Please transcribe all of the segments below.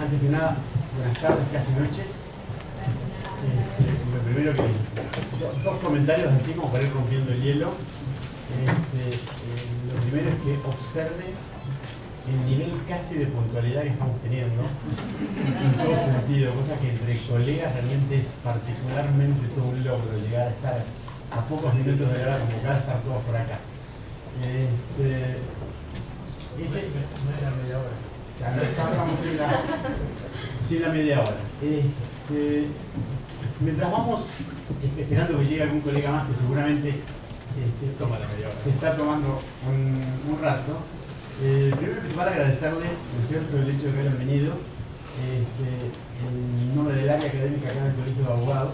Antes que nada, buenas tardes, casi noches. Lo primero que... Dos comentarios así como para ir rompiendo el hielo. Lo primero es que observen el nivel casi de puntualidad que estamos teniendo, en todo sentido, cosa que entre colegas realmente es particularmente todo un logro llegar a estar a pocos minutos de la hora convocada, estar todos por acá. Ese no es la media hora. Estamos sin la media hora. Mientras vamos esperando que llegue algún colega más que seguramente se está tomando un rato, primero que para agradecerles, ¿no es cierto?, el hecho de que hayan venido en nombre del área académica acá en el Colegio de Abogados.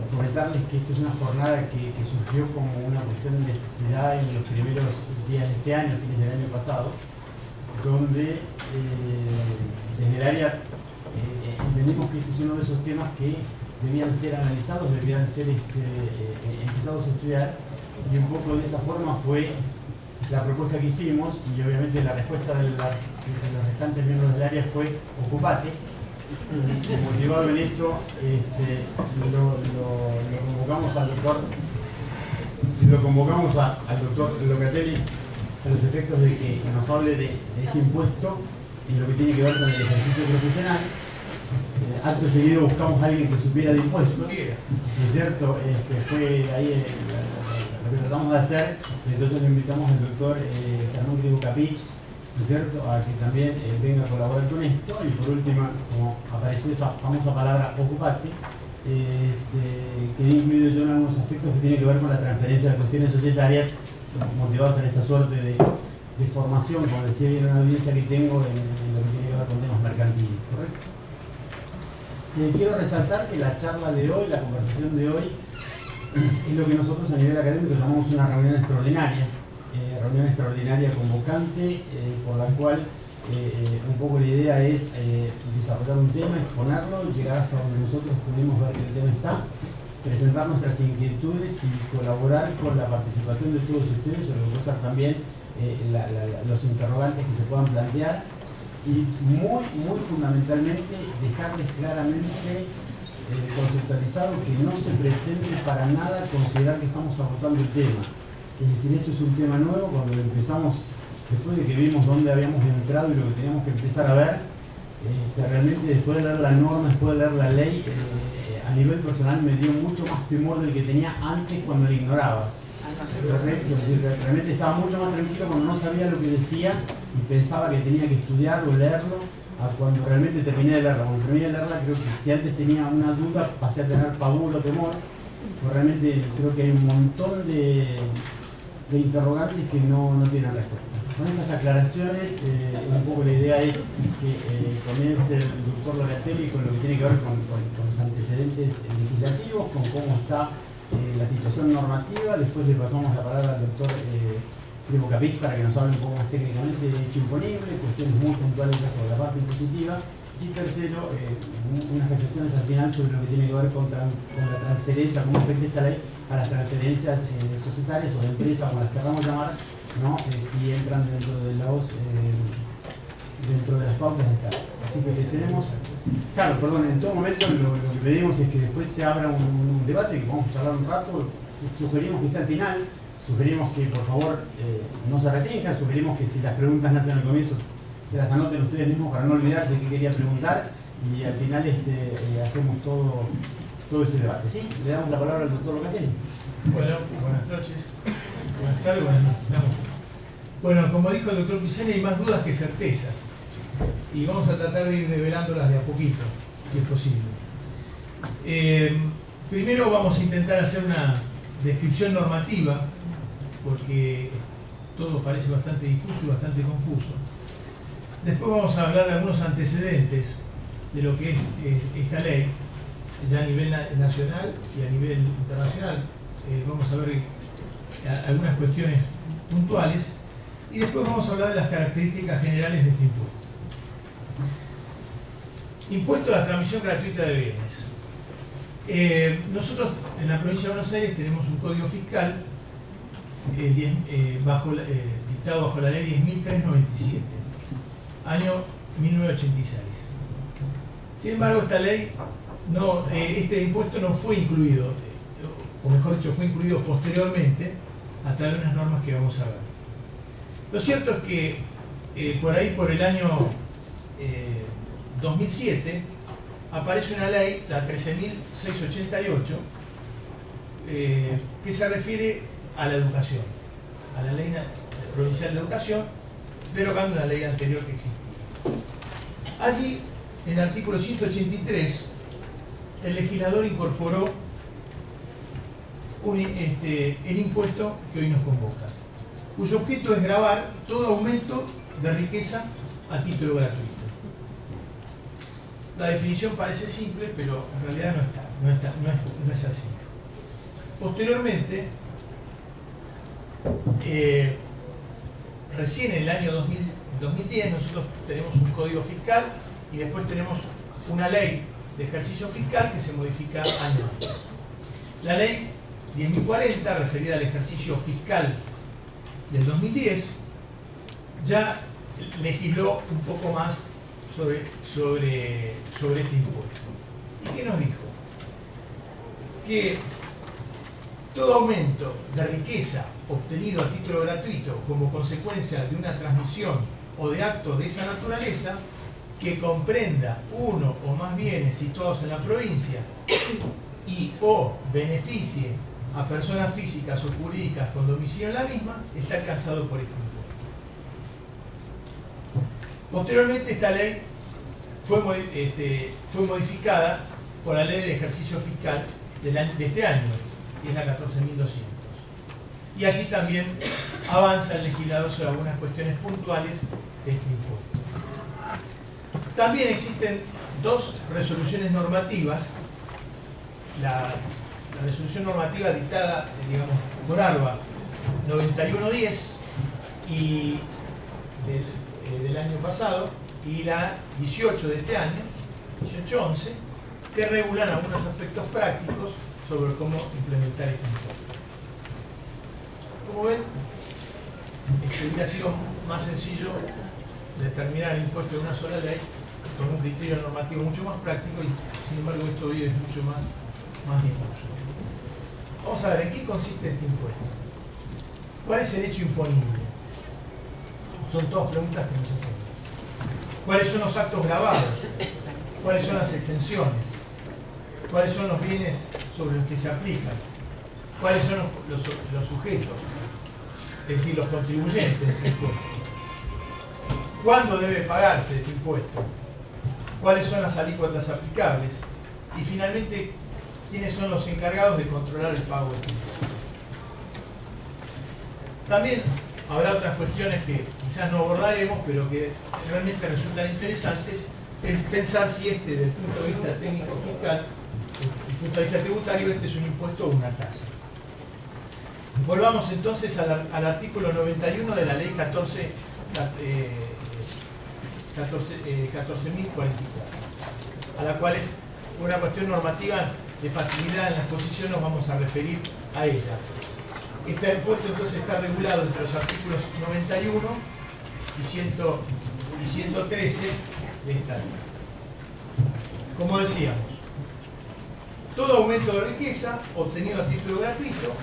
Comentarles que esta es una jornada que surgió como una cuestión de necesidad en los primeros días de este año, fines del año pasado, donde desde el área entendimos que este es uno de esos temas que debían ser analizados, debían ser empezados a estudiar, y un poco de esa forma fue la propuesta que hicimos, y obviamente la respuesta de los restantes miembros del área fue ocupate. Motivado en eso, lo convocamos al doctor Locatelli a los efectos de que nos hable de este impuesto y lo que tiene que ver con el ejercicio profesional. Acto seguido buscamos a alguien que supiera de impuestos, ¿no es cierto? Fue ahí lo que tratamos de hacer, entonces le invitamos al doctor Fernando Capich, ¿no es cierto?, a que también venga a colaborar con esto. Y por último, como apareció esa famosa palabra ocupate, que he incluido yo en algunos aspectos que tienen que ver con la transferencia de cuestiones societarias, motivados en esta suerte de formación, como decía bien, una audiencia que tengo en lo que tiene que ver con temas mercantiles, ¿correcto? Quiero resaltar que la charla de hoy, la conversación de hoy, es lo que nosotros a nivel académico llamamos una reunión extraordinaria convocante, por la cual un poco la idea es desarrollar un tema, exponerlo, llegar hasta donde nosotros pudimos ver que el tema está, presentar nuestras inquietudes y colaborar con la participación de todos ustedes, sobre cosas también los interrogantes que se puedan plantear, y muy fundamentalmente dejarles claramente conceptualizado que no se pretende para nada considerar que estamos agotando el tema. Es decir, esto es un tema nuevo. Cuando lo empezamos, después de que vimos dónde habíamos entrado y lo que teníamos que empezar a ver, realmente después de leer la norma, después de leer la ley, a nivel personal me dio mucho más temor del que tenía antes cuando la ignoraba. Realmente estaba mucho más tranquilo cuando no sabía lo que decía y pensaba que tenía que estudiarlo, leerlo, a cuando realmente terminé de leerla. Cuando terminé de leerla, creo que si antes tenía una duda, pasé a tener pavor o temor. Pero realmente creo que hay un montón de interrogantes que no tienen respuesta. Con estas aclaraciones, un poco la idea es que comience el doctor Locatelli con lo que tiene que ver con los antecedentes legislativos, con cómo está la situación normativa. Después le pasamos la palabra al doctor Primo Capich para que nos hable un poco más técnicamente de hecho imponible, cuestiones muy puntuales sobre la parte impositiva. Y tercero, unas reflexiones al final sobre lo que tiene que ver con la transferencia, cómo afecta esta ley a las transferencias societarias o de empresas, como las queramos llamar, ¿no? Si entran dentro de las pautas de esta ley. Así que tenemos, claro, perdón, en todo momento lo que pedimos es que después se abra un debate, que vamos a charlar un rato. Sugerimos que sea al final, sugerimos que por favor no se restrinjan, sugerimos que si las preguntas nacen al comienzo se las anoten ustedes mismos para no olvidarse qué quería preguntar, y al final hacemos todo ese debate. ¿Sí? Le damos la palabra al doctor Locatelli. Bueno, buenas noches, buenas tardes, buenas noches. Bueno, como dijo el doctor Piceni, hay más dudas que certezas, y vamos a tratar de ir revelándolas de a poquito, si es posible. Primero vamos a intentar hacer una descripción normativa, porque todo parece bastante difuso y bastante confuso. Después vamos a hablar de algunos antecedentes de lo que es esta ley, ya a nivel nacional y a nivel internacional. Vamos a ver algunas cuestiones puntuales, y después vamos a hablar de las características generales de este impuesto. Impuesto a la transmisión gratuita de bienes. Nosotros en la provincia de Buenos Aires tenemos un código fiscal dictado bajo la ley 10.397, año 1986. Sin embargo, esta ley, este impuesto no fue incluido, o mejor dicho, fue incluido posteriormente a través de unas normas que vamos a ver. Lo cierto es que por ahí, por el año 2007, aparece una ley, la 13.688, que se refiere a la educación, a la ley provincial de educación, derogando una ley anterior que existía. Allí, en el artículo 183, el legislador incorporó el impuesto que hoy nos convoca, cuyo objeto es gravar todo aumento de riqueza a título gratuito. La definición parece simple, pero en realidad no es así. Posteriormente, recién en el año 2010 nosotros tenemos un código fiscal y después tenemos una ley de ejercicio fiscal que se modifica anualmente. La ley 10.040, referida al ejercicio fiscal del 2010, ya legisló un poco más sobre este impuesto. ¿Y qué nos dijo? Que todo aumento de riqueza obtenido a título gratuito como consecuencia de una transmisión o de actos de esa naturaleza que comprenda uno o más bienes situados en la provincia y o beneficie a personas físicas o jurídicas con domicilio en la misma, está alcanzado por este impuesto. Posteriormente, esta ley fue modificada por la ley de ejercicio fiscal de este año, que es la 14.200. Y allí también avanza el legislador sobre algunas cuestiones puntuales de este impuesto. También existen dos resoluciones normativas. La resolución normativa dictada, digamos, por ARBA 9110 y del año pasado, y la 18 de este año, 1811, que regulan algunos aspectos prácticos sobre cómo implementar este impuesto. Como ven, hubiera sido más sencillo determinar el impuesto de una sola ley con un criterio normativo mucho más práctico, y sin embargo esto hoy es mucho más difuso. Vamos a ver en qué consiste este impuesto. ¿Cuál es el hecho imponible? Son todas preguntas que nos hacemos. ¿Cuáles son los actos gravados? ¿Cuáles son las exenciones? ¿Cuáles son los bienes sobre los que se aplican? ¿Cuáles son los sujetos? Es decir, los contribuyentes de este impuesto. ¿Cuándo debe pagarse este impuesto? ¿Cuáles son las alícuotas aplicables? Y finalmente, ¿quiénes son los encargados de controlar el pago de este impuesto? También habrá otras cuestiones que quizás no abordaremos, pero que realmente resultan interesantes, es pensar si desde el punto de vista técnico fiscal, desde el punto de vista tributario, este es un impuesto o una tasa. Volvamos entonces al artículo 91 de la ley 14.044, a la cual es una cuestión normativa de facilidad en la exposición, nos vamos a referir a ella. Este impuesto entonces está regulado entre los artículos 91 y 113 de esta ley. Como decíamos, todo aumento de riqueza obtenido a título gratuito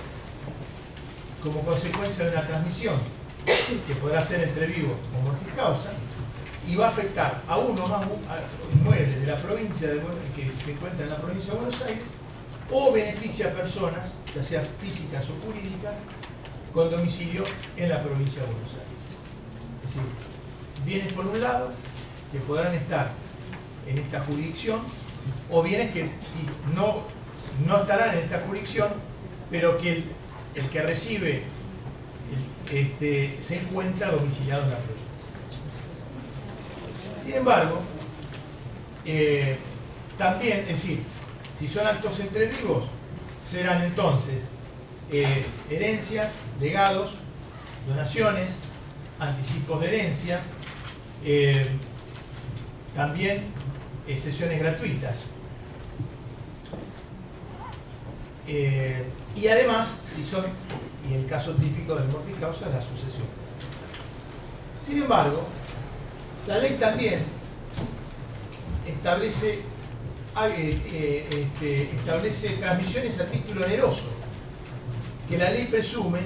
como consecuencia de una transmisión que podrá ser entre vivos o mortis causa, y va a afectar a uno o más inmuebles de la provincia que se encuentra en la provincia de Buenos Aires, o beneficia a personas, ya sean físicas o jurídicas, con domicilio en la provincia de Buenos Aires. Es decir, bienes por un lado que podrán estar en esta jurisdicción, o bienes que no estarán en esta jurisdicción, pero que el que recibe se encuentra domiciliado en la provincia. Sin embargo, también, es decir, si son actos entre vivos, serán entonces herencias, legados, donaciones, anticipos de herencia, también cesiones gratuitas. Y además, si son, y el caso típico del mortis causa, es la sucesión. Sin embargo, la ley también establece transmisiones a título oneroso, que la ley presume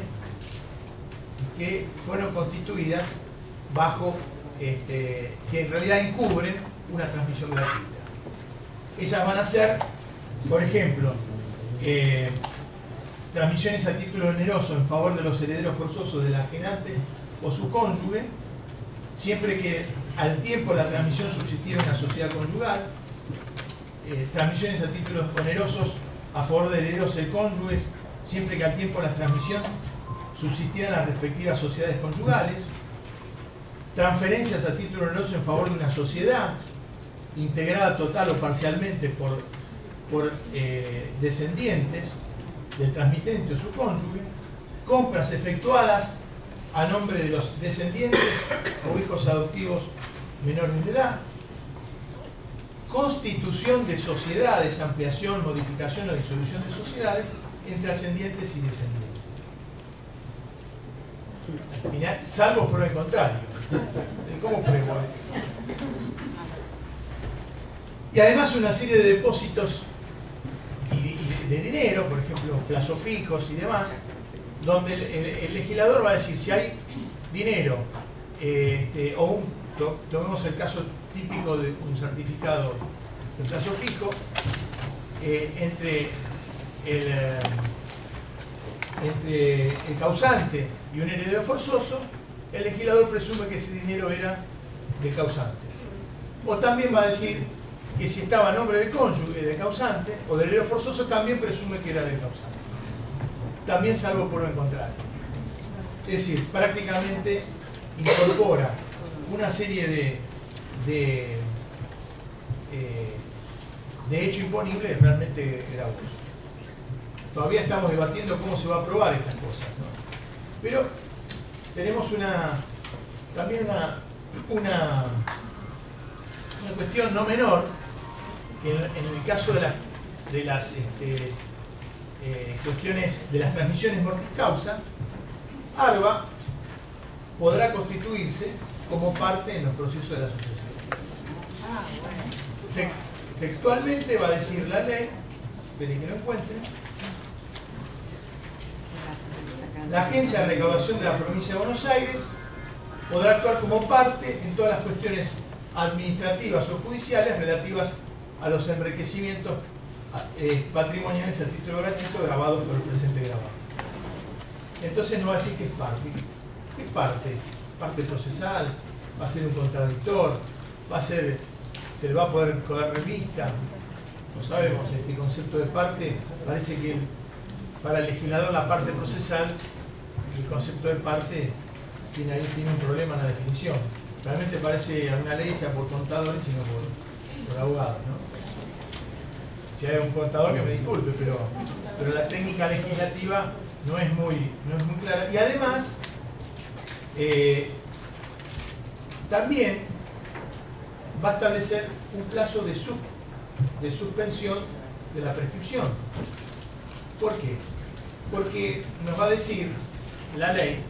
que fueron constituidas bajo, que en realidad encubren una transmisión gratuita. Ellas van a ser, por ejemplo, transmisiones a título oneroso en favor de los herederos forzosos del ajenante o su cónyuge, siempre que al tiempo de la transmisión subsistiera una sociedad conyugal. Transmisiones a títulos onerosos a favor de herederos de cónyuges, siempre que al tiempo de la transmisión subsistieran las respectivas sociedades conyugales. Transferencias a título oneroso en favor de una sociedad, integrada total o parcialmente por descendientes del transmitente o su cónyuge. Compras efectuadas a nombre de los descendientes o hijos adoptivos menores de edad. Constitución de sociedades, ampliación, modificación o disolución de sociedades entre ascendientes y descendientes. Al final, salvo por el contrario. ¿Cómo pruebo? Y además una serie de depósitos de dinero, por ejemplo, plazos fijos y demás, donde el legislador va a decir si hay dinero tomemos el caso típico de un certificado de plazo fijo entre el causante y un heredero forzoso. El legislador presume que ese dinero era del causante. O también va a decir que si estaba a nombre del cónyuge del causante o del heredero forzoso, también presume que era del causante. También salvo por lo contrario. Es decir, prácticamente incorpora una serie de hecho imponible realmente gravoso. Todavía estamos debatiendo cómo se va a aprobar estas cosas, ¿no? Pero tenemos también una cuestión no menor, que en el caso de las cuestiones de las transmisiones mortis causa, ARBA podrá constituirse como parte en los procesos de la sucesión. Textualmente va a decir la ley, esperen que lo encuentren: la Agencia de Recaudación de la Provincia de Buenos Aires podrá actuar como parte en todas las cuestiones administrativas o judiciales relativas a los enriquecimientos patrimoniales a título gratuito grabados por el presente grabado. Entonces no va a decir que es parte. ¿Qué parte? Parte procesal, va a ser un contradictor, se le va a poder dar revista. No sabemos, este concepto de parte, parece que para el legislador la parte procesal, el concepto de parte tiene un problema en la definición. Realmente parece una ley hecha por contadores y no por abogados, ¿no? Si hay un contador que me disculpe, pero la técnica legislativa no es muy clara. Y además, también va a establecer un plazo de suspensión de la prescripción. ¿Por qué? Porque nos va a decir la ley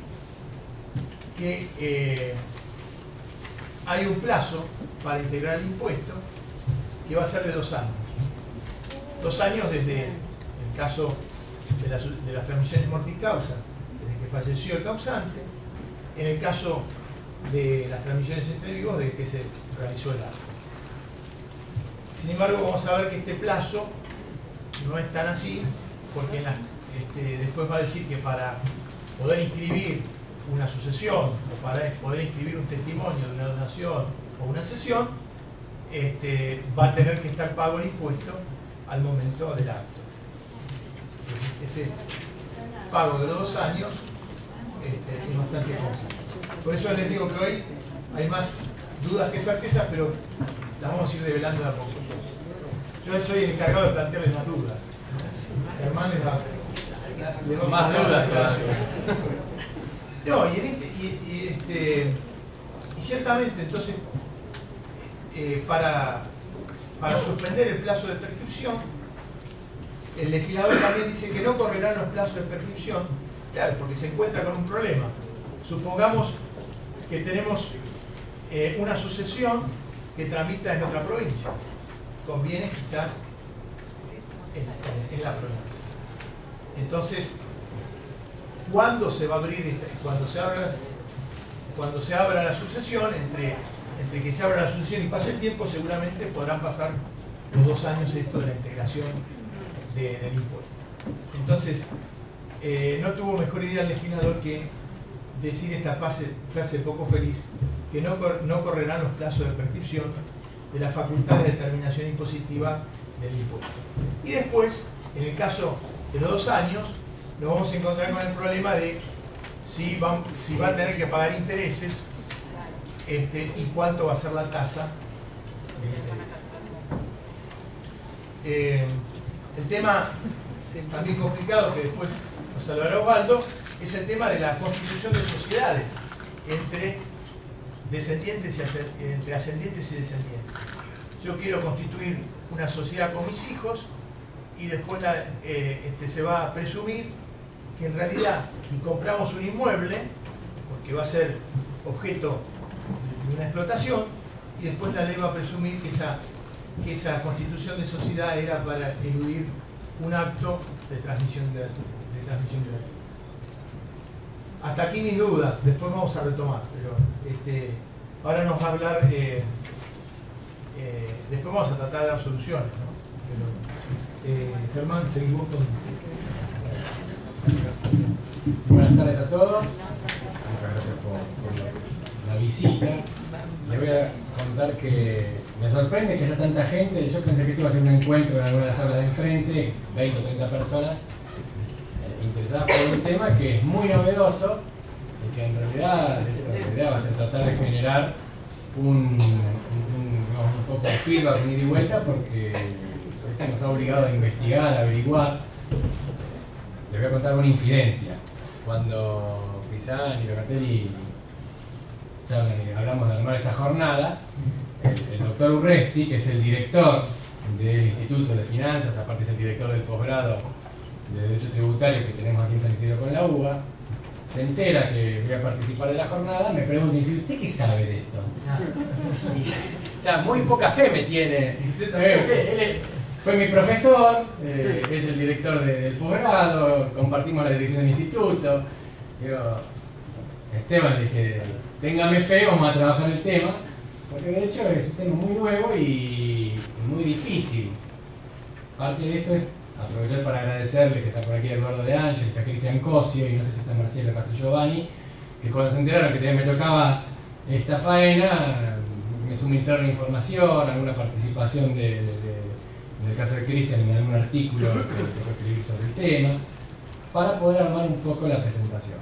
que hay un plazo para integrar el impuesto que va a ser de 2 años. 2 años desde el caso de las transmisiones mortis causa, desde que falleció el causante, en el caso de las transmisiones entre vivos, desde que se realizó el acto. Sin embargo, vamos a ver que este plazo no es tan así, porque después va a decir que para poder inscribir una sucesión o para poder inscribir un testimonio de una donación o una cesión, va a tener que estar pago el impuesto al momento del acto. Este pago de los 2 años es bastante complejo. Por eso les digo que hoy hay más dudas que certezas, pero las vamos a ir revelando de a poco. Yo soy el encargado de plantearles más dudas. Germán les va más dudas todavía. No, y ciertamente, entonces, para suspender el plazo de prescripción, el legislador también dice que no correrán los plazos de prescripción, claro, porque se encuentra con un problema. Supongamos que tenemos una sucesión que tramita en otra provincia. Conviene quizás en la provincia. Entonces, ¿cuándo se va a abrir? Cuando se abra la sucesión, entre que se abra la sucesión y pase el tiempo, seguramente podrán pasar los 2 años esto de la integración del impuesto. Entonces, no tuvo mejor idea el legislador que decir esta frase poco feliz, que no correrán los plazos de prescripción de la facultad de determinación impositiva del impuesto. Y después, en el caso de los 2 años, nos vamos a encontrar con el problema de si va a tener que pagar intereses y cuánto va a ser la tasa de interés. El tema también complicado, que después nos hablará Osvaldo, es el tema de la constitución de sociedades entre entre ascendientes y descendientes. Yo quiero constituir una sociedad con mis hijos y después se va a presumir que en realidad ni compramos un inmueble, porque va a ser objeto de una explotación, y después la ley va a presumir que esa constitución de sociedad era para eludir un acto de transmisión de datos. Hasta aquí mis dudas, después vamos a retomar, pero ahora nos va a hablar, después vamos a tratar de dar soluciones, ¿no? Pero, Germán, seguimos con... Buenas tardes a todos, muchas gracias por la visita. Les voy a contar que me sorprende que haya tanta gente. Yo pensé que esto iba a ser un encuentro en alguna de las salas de enfrente, 20 o 30 personas interesadas por un tema que es muy novedoso y que en realidad la idea va a ser tratar de generar un poco de feedback, un ida y vuelta, porque esto nos ha obligado a investigar, a averiguar. Les voy a contar una infidencia. Cuando Pisani y Locatelli hablamos de armar esta jornada, el doctor Urresti, que es el director del Instituto de Finanzas, aparte es el director del posgrado de Derecho Tributario que tenemos aquí en San Isidro con la UBA, se entera que voy a participar de la jornada, me pregunta y dice: ¿usted qué sabe de esto? O sea, muy poca fe me tiene. Él fue mi profesor, es el director del posgrado, compartimos la dirección del instituto. Digo, Esteban, le dije, téngame fe, vamos a trabajar el tema, porque de hecho es un tema muy nuevo y muy difícil. Parte de esto es aprovechar para agradecerle que está por aquí Eduardo de Ángeles, a Cristian Cosio y no sé si está Marcelo Castellovani, que cuando se enteraron que me tocaba esta faena, me suministraron información, alguna participación en el caso de Cristian en algún artículo que escribí sobre el tema, para poder armar un poco la presentación.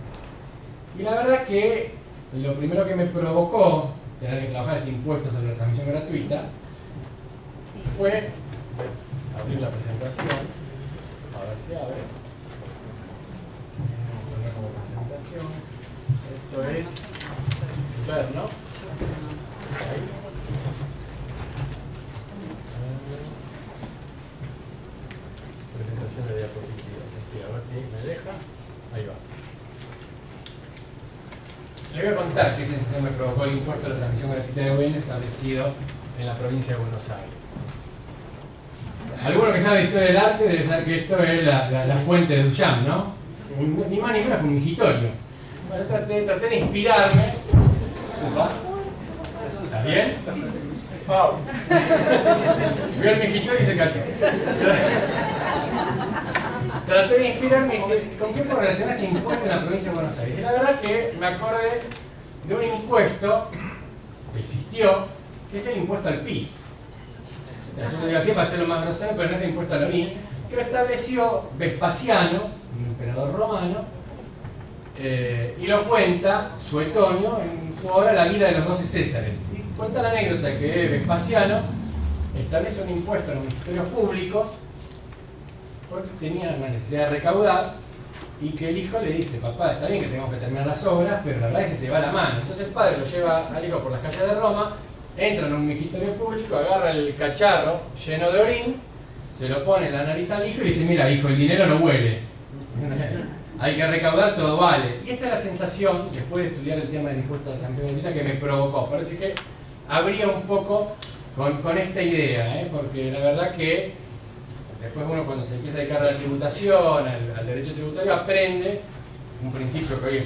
Y la verdad que lo primero que me provocó tener que trabajar este impuesto sobre la transmisión gratuita fue abrir la presentación. A ver si abre. Poner como presentación. Esto es ver, ¿no? Ahí. Presentación de diapositivas. Así, a ver si me deja. Ahí va. Le voy a contar qué sensación me provocó el impuesto a la transmisión gratuita de bienes establecido en la provincia de Buenos Aires. Alguno que sabe de historia del arte debe saber que esto es la fuente de Duchamp, ¿no? Ni más ni menos que un migitorio. Bueno, traté de inspirarme. ¿Está bien? Vio el migitorio y se cayó. Traté de inspirarme y decir, ¿con qué puedo relacionar este impuesto en la provincia de Buenos Aires? Y la verdad que me acordé de un impuesto que existió, que es el impuesto al PIS. Yo lo digo así para hacerlo más grosero, pero no es de impuesto al orín, que lo estableció Vespasiano, un emperador romano, y lo cuenta Suetonio en su obra La vida de los 12 Césares. Y cuenta la anécdota que Vespasiano establece un impuesto a los ministerios públicos porque tenía una necesidad de recaudar, y que el hijo le dice: papá, está bien que tenemos que terminar las obras, pero la verdad es que se te va la mano. Entonces el padre lo lleva al hijo por las calles de Roma, entra en un migitorio público, agarra el cacharro lleno de orín, se lo pone en la nariz al hijo y dice: mira, hijo, el dinero no huele, hay que recaudar, todo vale. Y esta es la sensación, después de estudiar el tema del impuesto a la transmisión gratuita, que me provocó. Por eso es que abría un poco con esta idea, porque la verdad que después uno cuando se empieza a dedicar a la tributación, al derecho tributario, aprende un principio que hoy es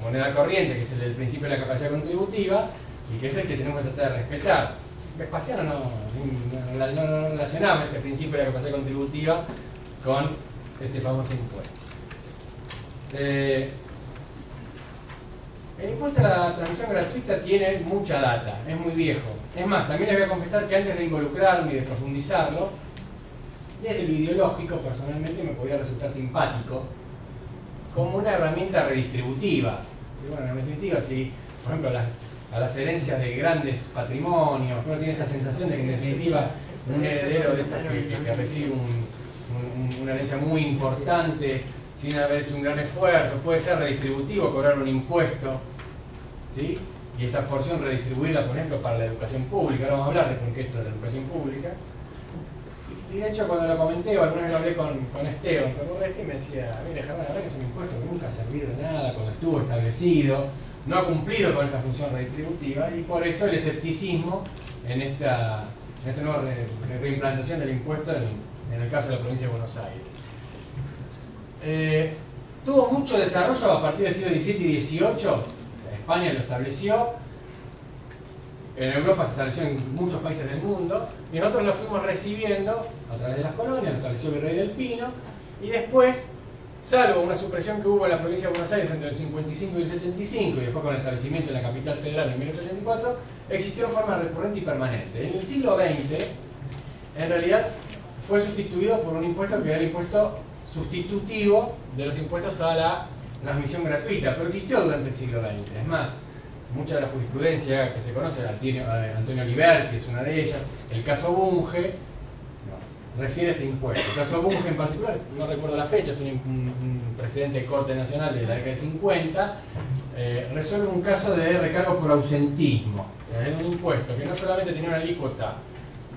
moneda corriente, que es el del principio de la capacidad contributiva, y que es el que tenemos que tratar de respetar. Vespasiano no relacionaba este principio de la capacidad contributiva con este famoso impuesto. El impuesto a la transmisión gratuita tiene mucha data, es muy viejo. Es más, también les voy a confesar que antes de involucrarme y de profundizarlo, desde lo ideológico, personalmente me podía resultar simpático como una herramienta redistributiva. Y bueno, redistributiva, si, por ejemplo, a las herencias de grandes patrimonios, uno tiene esta sensación de que en definitiva un heredero de estos que recibe una herencia muy importante sin haber hecho un gran esfuerzo, puede ser redistributivo, cobrar un impuesto, ¿sí? Y esa porción redistribuirla, por ejemplo, para la educación pública. Ahora vamos a hablar de por qué esto de la educación pública. Y de hecho, cuando lo comenté, o alguna vez lo hablé con Esteban, me decía, mire, Germán, la verdad que es un impuesto que nunca ha servido de nada cuando estuvo establecido, no ha cumplido con esta función redistributiva, y por eso el escepticismo en esta nueva reimplantación del impuesto en el caso de la provincia de Buenos Aires. Tuvo mucho desarrollo a partir del siglo XVII y XVIII. España lo estableció, en Europa se estableció en muchos países del mundo, y nosotros lo fuimos recibiendo a través de las colonias, lo estableció el Virrey del Pino, y después, salvo una supresión que hubo en la provincia de Buenos Aires entre el 55 y el 75, y después con el establecimiento de la capital federal en 1884, existió en forma recurrente y permanente. En el siglo XX, en realidad, fue sustituido por un impuesto que era el impuesto sustitutivo de los impuestos a la transmisión gratuita, pero existió durante el siglo XX. Es más, mucha de la jurisprudencia que se conoce, Antonio Liberti es una de ellas, el caso Bunge, refiere a este impuesto. El caso Bunge en particular, no recuerdo la fecha, es un presidente de Corte Nacional de la década del 50, resuelve un caso de recargo por ausentismo. Es un impuesto que no solamente tenía una alícuota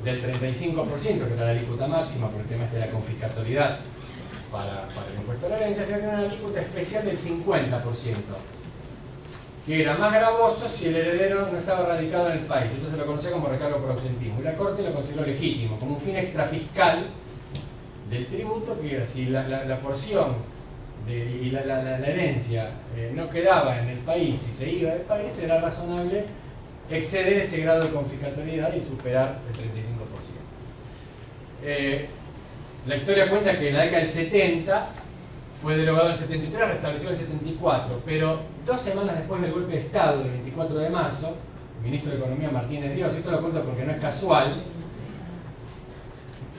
del 35%, que era la alícuota máxima por el tema de la confiscatoriedad para el impuesto a la herencia, sino que tenía una alícuota especial del 50%, que era más gravoso si el heredero no estaba radicado en el país. Entonces lo conocía como recargo por ausentismo. Y la Corte lo consideró legítimo, como un fin extrafiscal del tributo, que era si la porción y la herencia no quedaba en el país y se iba del país, era razonable exceder ese grado de confiscatoriedad y superar el 35%. La historia cuenta que en la década del 70 fue derogado en el 73, restableció en el 74, pero 2 semanas después del golpe de Estado, del 24 de marzo, el ministro de Economía Martínez Dios, y esto lo cuento porque no es casual,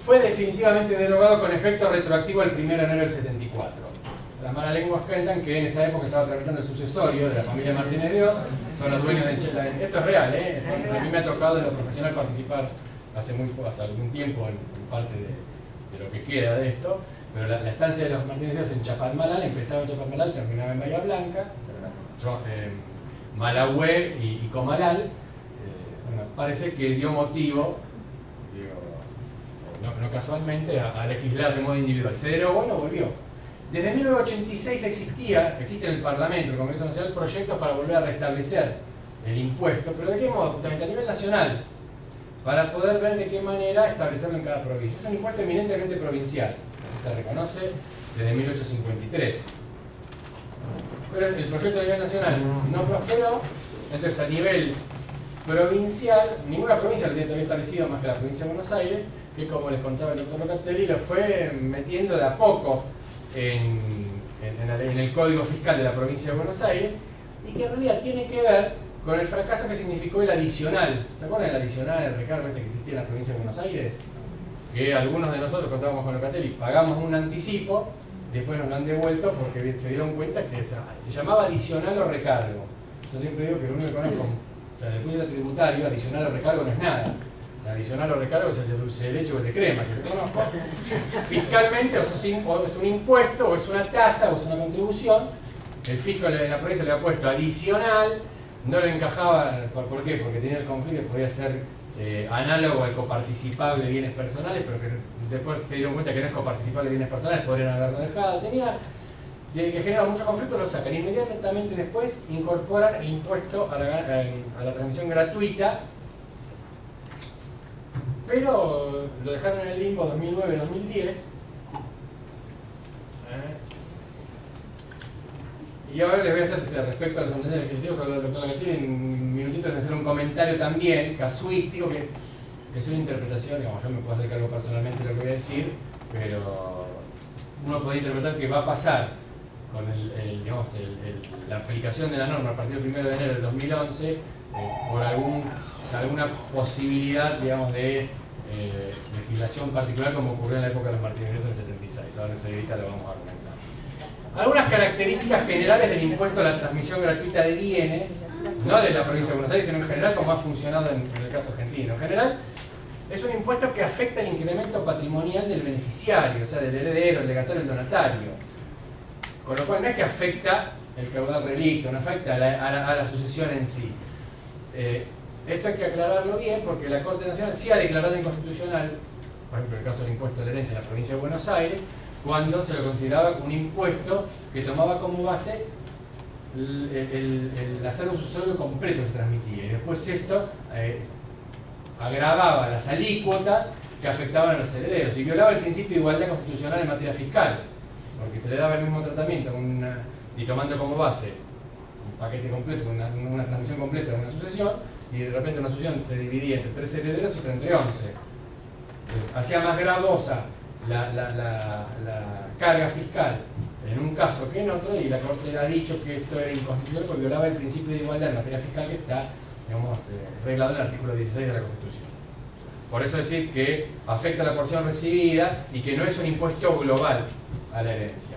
fue definitivamente derogado con efecto retroactivo el 1 de enero del 74. Las malas lenguas cuentan que en esa época estaba tramitando el sucesorio de la familia Martínez Dios, son los dueños de Encheta. Esto es real, a mí me ha tocado en lo profesional participar hace algún tiempo en parte de lo que queda de esto. Pero la estancia de los Martínez Dios en Chapadmalal, empezaba en Chapadmalal, terminaba en Bahía Blanca, Malahue y Comalal. Bueno, parece que dio motivo, no casualmente, a legislar de modo individual. Se derogó y no volvió. Desde 1986 existe en el Parlamento, en el Congreso Nacional, proyectos para volver a restablecer el impuesto, pero ¿de qué modo? Justamente a nivel nacional, para poder ver de qué manera establecerlo en cada provincia. Es un impuesto eminentemente provincial, así se reconoce desde 1853. Pero el proyecto a nivel nacional no prosperó, entonces a nivel provincial, ninguna provincia lo tiene todavía establecido más que la provincia de Buenos Aires, que como les contaba el doctor Locatelli, lo fue metiendo de a poco en el Código Fiscal de la provincia de Buenos Aires, y que en realidad tiene que ver con el fracaso que significó el adicional. ¿Se acuerdan del adicional, el recargo que existía en la provincia de Buenos Aires? Que algunos de nosotros, contábamos con Locatelli, pagamos un anticipo, después nos lo han devuelto porque se dieron cuenta que se llamaba adicional o recargo. Yo siempre digo que lo único que conozco, o sea, desde el punto de vista tributario, adicional o recargo no es nada. O sea, adicional o recargo es el de dulce de leche o el de crema, que lo conozco. Fiscalmente o es un impuesto, o es una tasa, o es una contribución. El fisco de la provincia le ha puesto adicional. No lo encajaba, ¿por qué? Porque tenía el conflicto que podía ser análogo al coparticipable de bienes personales, pero que después se dieron cuenta que no es coparticipable de bienes personales, podrían haberlo dejado. Tenía que genera mucho conflicto, lo sacan. Inmediatamente después incorporan el impuesto a la transmisión gratuita, pero lo dejaron en el limbo 2009-2010. Y ahora les voy a hacer respecto a los antecedentes legislativos, hablar del doctor Lagatini, en un minutito de hacer un comentario también casuístico, que es una interpretación, digamos, yo me puedo hacer cargo personalmente de lo que voy a decir, pero uno puede interpretar que va a pasar con la aplicación de la norma a partir del 1 de enero del 2011 por alguna posibilidad, digamos, de legislación particular, como ocurrió en la época de los Martínez en el 76. Ahora enseguida lo vamos a argumentar. Algunas características generales del impuesto a la transmisión gratuita de bienes, no de la provincia de Buenos Aires, sino en general, como ha funcionado en el caso argentino. En general, es un impuesto que afecta el incremento patrimonial del beneficiario, o sea, del heredero, el legatario, el donatario. Con lo cual no es que afecta el caudal relicto, no afecta a la sucesión en sí. Esto hay que aclararlo bien, porque la Corte Nacional sí ha declarado inconstitucional, por ejemplo, el caso del impuesto de la herencia en la provincia de Buenos Aires, cuando se lo consideraba un impuesto que tomaba como base el hacer un sucesorio completo que se transmitía. Y después esto agravaba las alícuotas que afectaban a los herederos y violaba el principio de igualdad constitucional en materia fiscal, porque se le daba el mismo tratamiento y tomando como base un paquete completo, una transmisión completa de una sucesión, y de repente una sucesión se dividía entre 3 herederos y otra entre 11. Entonces, hacía más gravosa la carga fiscal en un caso que en otro, y la Corte ha dicho que esto era inconstitucional porque violaba el principio de igualdad en materia fiscal que está, digamos, reglado en el artículo 16 de la Constitución. Por eso decir que afecta a la porción recibida y que no es un impuesto global a la herencia.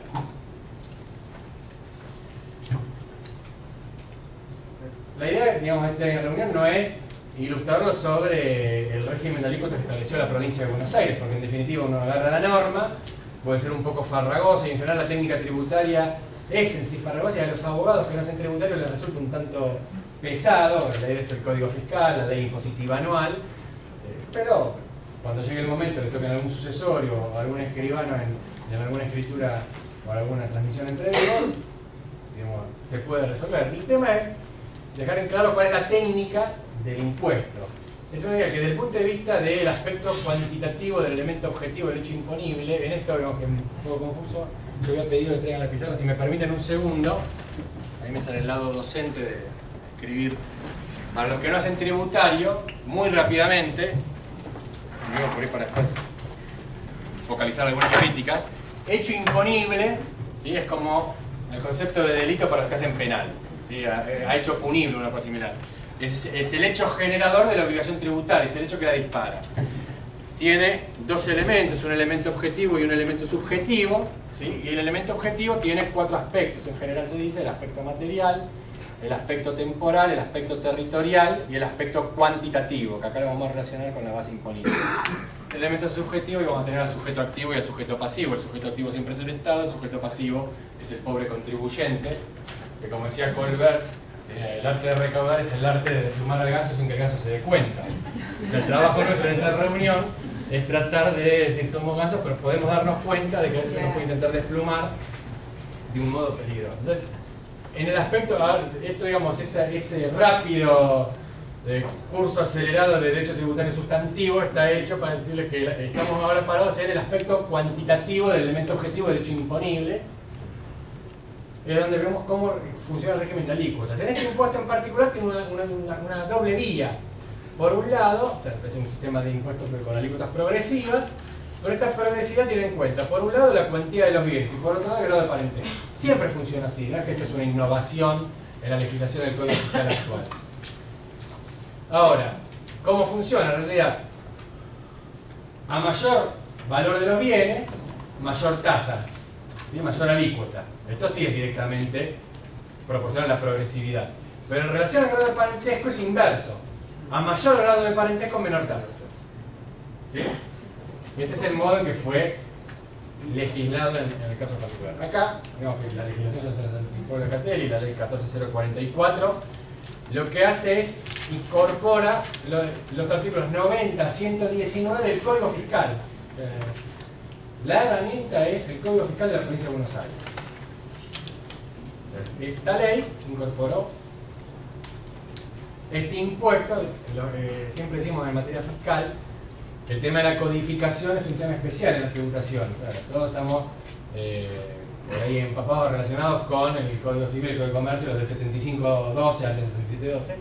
La idea, digamos, de esta reunión no es ilustrarlo sobre el régimen de alícuotas que estableció la provincia de Buenos Aires, porque en definitiva uno agarra la norma, puede ser un poco farragosa, y en general la técnica tributaria es en sí farragosa, y a los abogados que no hacen tributario les resulta un tanto pesado leer esto del Código Fiscal, la ley impositiva anual, pero cuando llegue el momento le toquen algún sucesorio o algún escribano en alguna escritura o alguna transmisión entre ellos, digamos, se puede resolver. El tema es dejar en claro cuál es la técnica del impuesto. Es una idea que desde el punto de vista del aspecto cuantitativo del elemento objetivo del hecho imponible, en esto vemos que es un poco confuso, yo había pedido que traigan la pizarra, si me permiten un segundo, ahí me sale el lado docente de escribir. Para los que no hacen tributario, muy rápidamente, digo por ahí para después focalizar algunas críticas, hecho imponible, ¿sí? Es como el concepto de delito para los que hacen penal, ¿sí? Ha hecho punible, una cosa similar. Es el hecho generador de la obligación tributaria, es el hecho que la dispara. Tiene dos elementos, un elemento objetivo y un elemento subjetivo, ¿sí? Y el elemento objetivo tiene 4 aspectos, en general se dice el aspecto material, el aspecto temporal, el aspecto territorial y el aspecto cuantitativo, que acá lo vamos a relacionar con la base imponible. El elemento subjetivo, y vamos a tener al sujeto activo y al sujeto pasivo. El sujeto activo siempre es el Estado, el sujeto pasivo es el pobre contribuyente, que como decía Colbert, el arte de recaudar es el arte de desplumar al ganso sin que el ganso se dé cuenta. O sea, el trabajo nuestro en esta reunión es tratar de decir somos gansos, pero podemos darnos cuenta de que a veces se nos puede intentar desplumar de un modo peligroso. Entonces, en el aspecto, esto digamos, ese rápido curso acelerado de derecho tributario sustantivo está hecho para decirles que estamos ahora parados en el aspecto cuantitativo del elemento objetivo del hecho imponible, es donde vemos cómo funciona el régimen de alícuotas. En este impuesto en particular tiene una doble vía. Por un lado, o sea, es un sistema de impuestos con alícuotas progresivas, pero esta progresividad tiene en cuenta, por un lado, la cuantía de los bienes y por otro lado, el grado de parentesco. Siempre funciona así, no es que esto es una innovación en la legislación del Código Fiscal actual. Ahora, ¿cómo funciona en realidad? A mayor valor de los bienes, mayor tasa, ¿sí? Mayor alícuota. Esto sí es directamente proporcional a la progresividad. Pero en relación al grado de parentesco es inverso. A mayor grado de parentesco, menor tasa. ¿Sí? Y este es el modo en que fue legislado en el caso particular. Acá, digamos que la legislación ya se anticipó de Catel y la ley 14044, lo que hace es incorpora los artículos 90 a 119 del Código Fiscal. La herramienta es el Código Fiscal de la Provincia de Buenos Aires. Esta ley incorporó este impuesto. Siempre decimos en materia fiscal que el tema de la codificación es un tema especial en la tributación. Claro, todos estamos por ahí empapados, relacionados con el Código Civil y el Código de Comercio, desde el 75-12 al 67-12.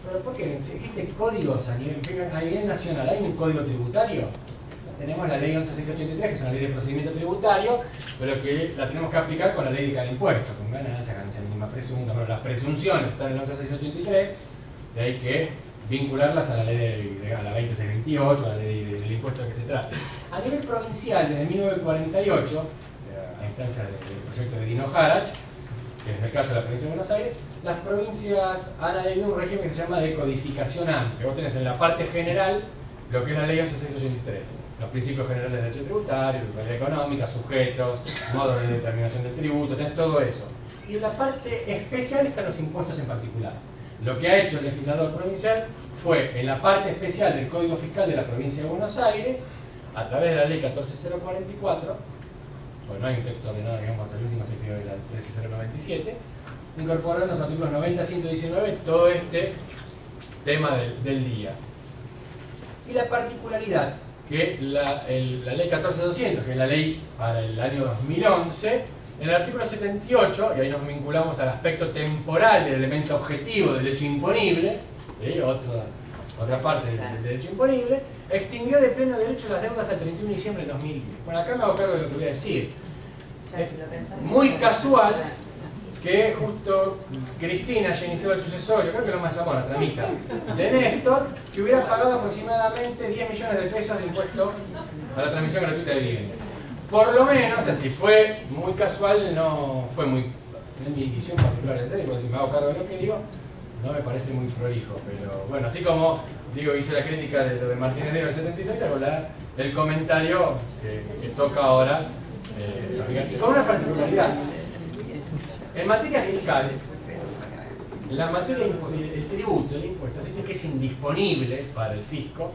Pero ¿por qué? ¿Existen códigos a nivel nacional? ¿Hay un código tributario? Tenemos la ley 11.683, que es una ley de procedimiento tributario, pero que la tenemos que aplicar con la ley de cada impuesto, con ganancia mínima presunta. Pero las presunciones están en el 11.683, y hay que vincularlas a la ley a la 20.628, a la ley del impuesto de que se trate. A nivel provincial, desde 1948, a instancia del proyecto de Dino Harach, que es el caso de la provincia de Buenos Aires, las provincias han adherido a un régimen que se llama de codificación amplia. Vos tenés en la parte general lo que es la ley 11.683, los principios generales de derecho tributario, tributaria económica, sujetos, modos de determinación del tributo, tenés todo eso. Y en la parte especial están los impuestos en particular. Lo que ha hecho el legislador provincial fue, en la parte especial del Código Fiscal de la provincia de Buenos Aires, a través de la ley 14.044, pues no hay un texto menor, digamos, al último se escribió de la 13.097, incorporó en los artículos 90 a 119 todo este tema del día. Y la particularidad que la ley 14.200, que es la ley para el año 2011, en el artículo 78, y ahí nos vinculamos al aspecto temporal del elemento objetivo del hecho imponible, ¿sí? otra parte del derecho imponible, extinguió de pleno derecho las deudas al 31 de diciembre de 2010. Bueno, acá me hago cargo de lo que voy a decir. Es muy casual que justo Cristina haya iniciado el sucesorio, creo que lo más Zamora tramita, de Néstor, que hubiera pagado aproximadamente 10 millones de pesos de impuesto a la transmisión gratuita de bienes. Por lo menos, si fue muy casual, no fue muy, en mi visión particular, porque si me hago cargo de lo que digo, no me parece muy prolijo, pero bueno, así como digo, hice la crítica de lo de Martínez Negro del 76, hago el comentario que toca ahora, con una particularidad. En materia fiscal, la materia el tributo, el impuesto, se dice que es indisponible para el fisco,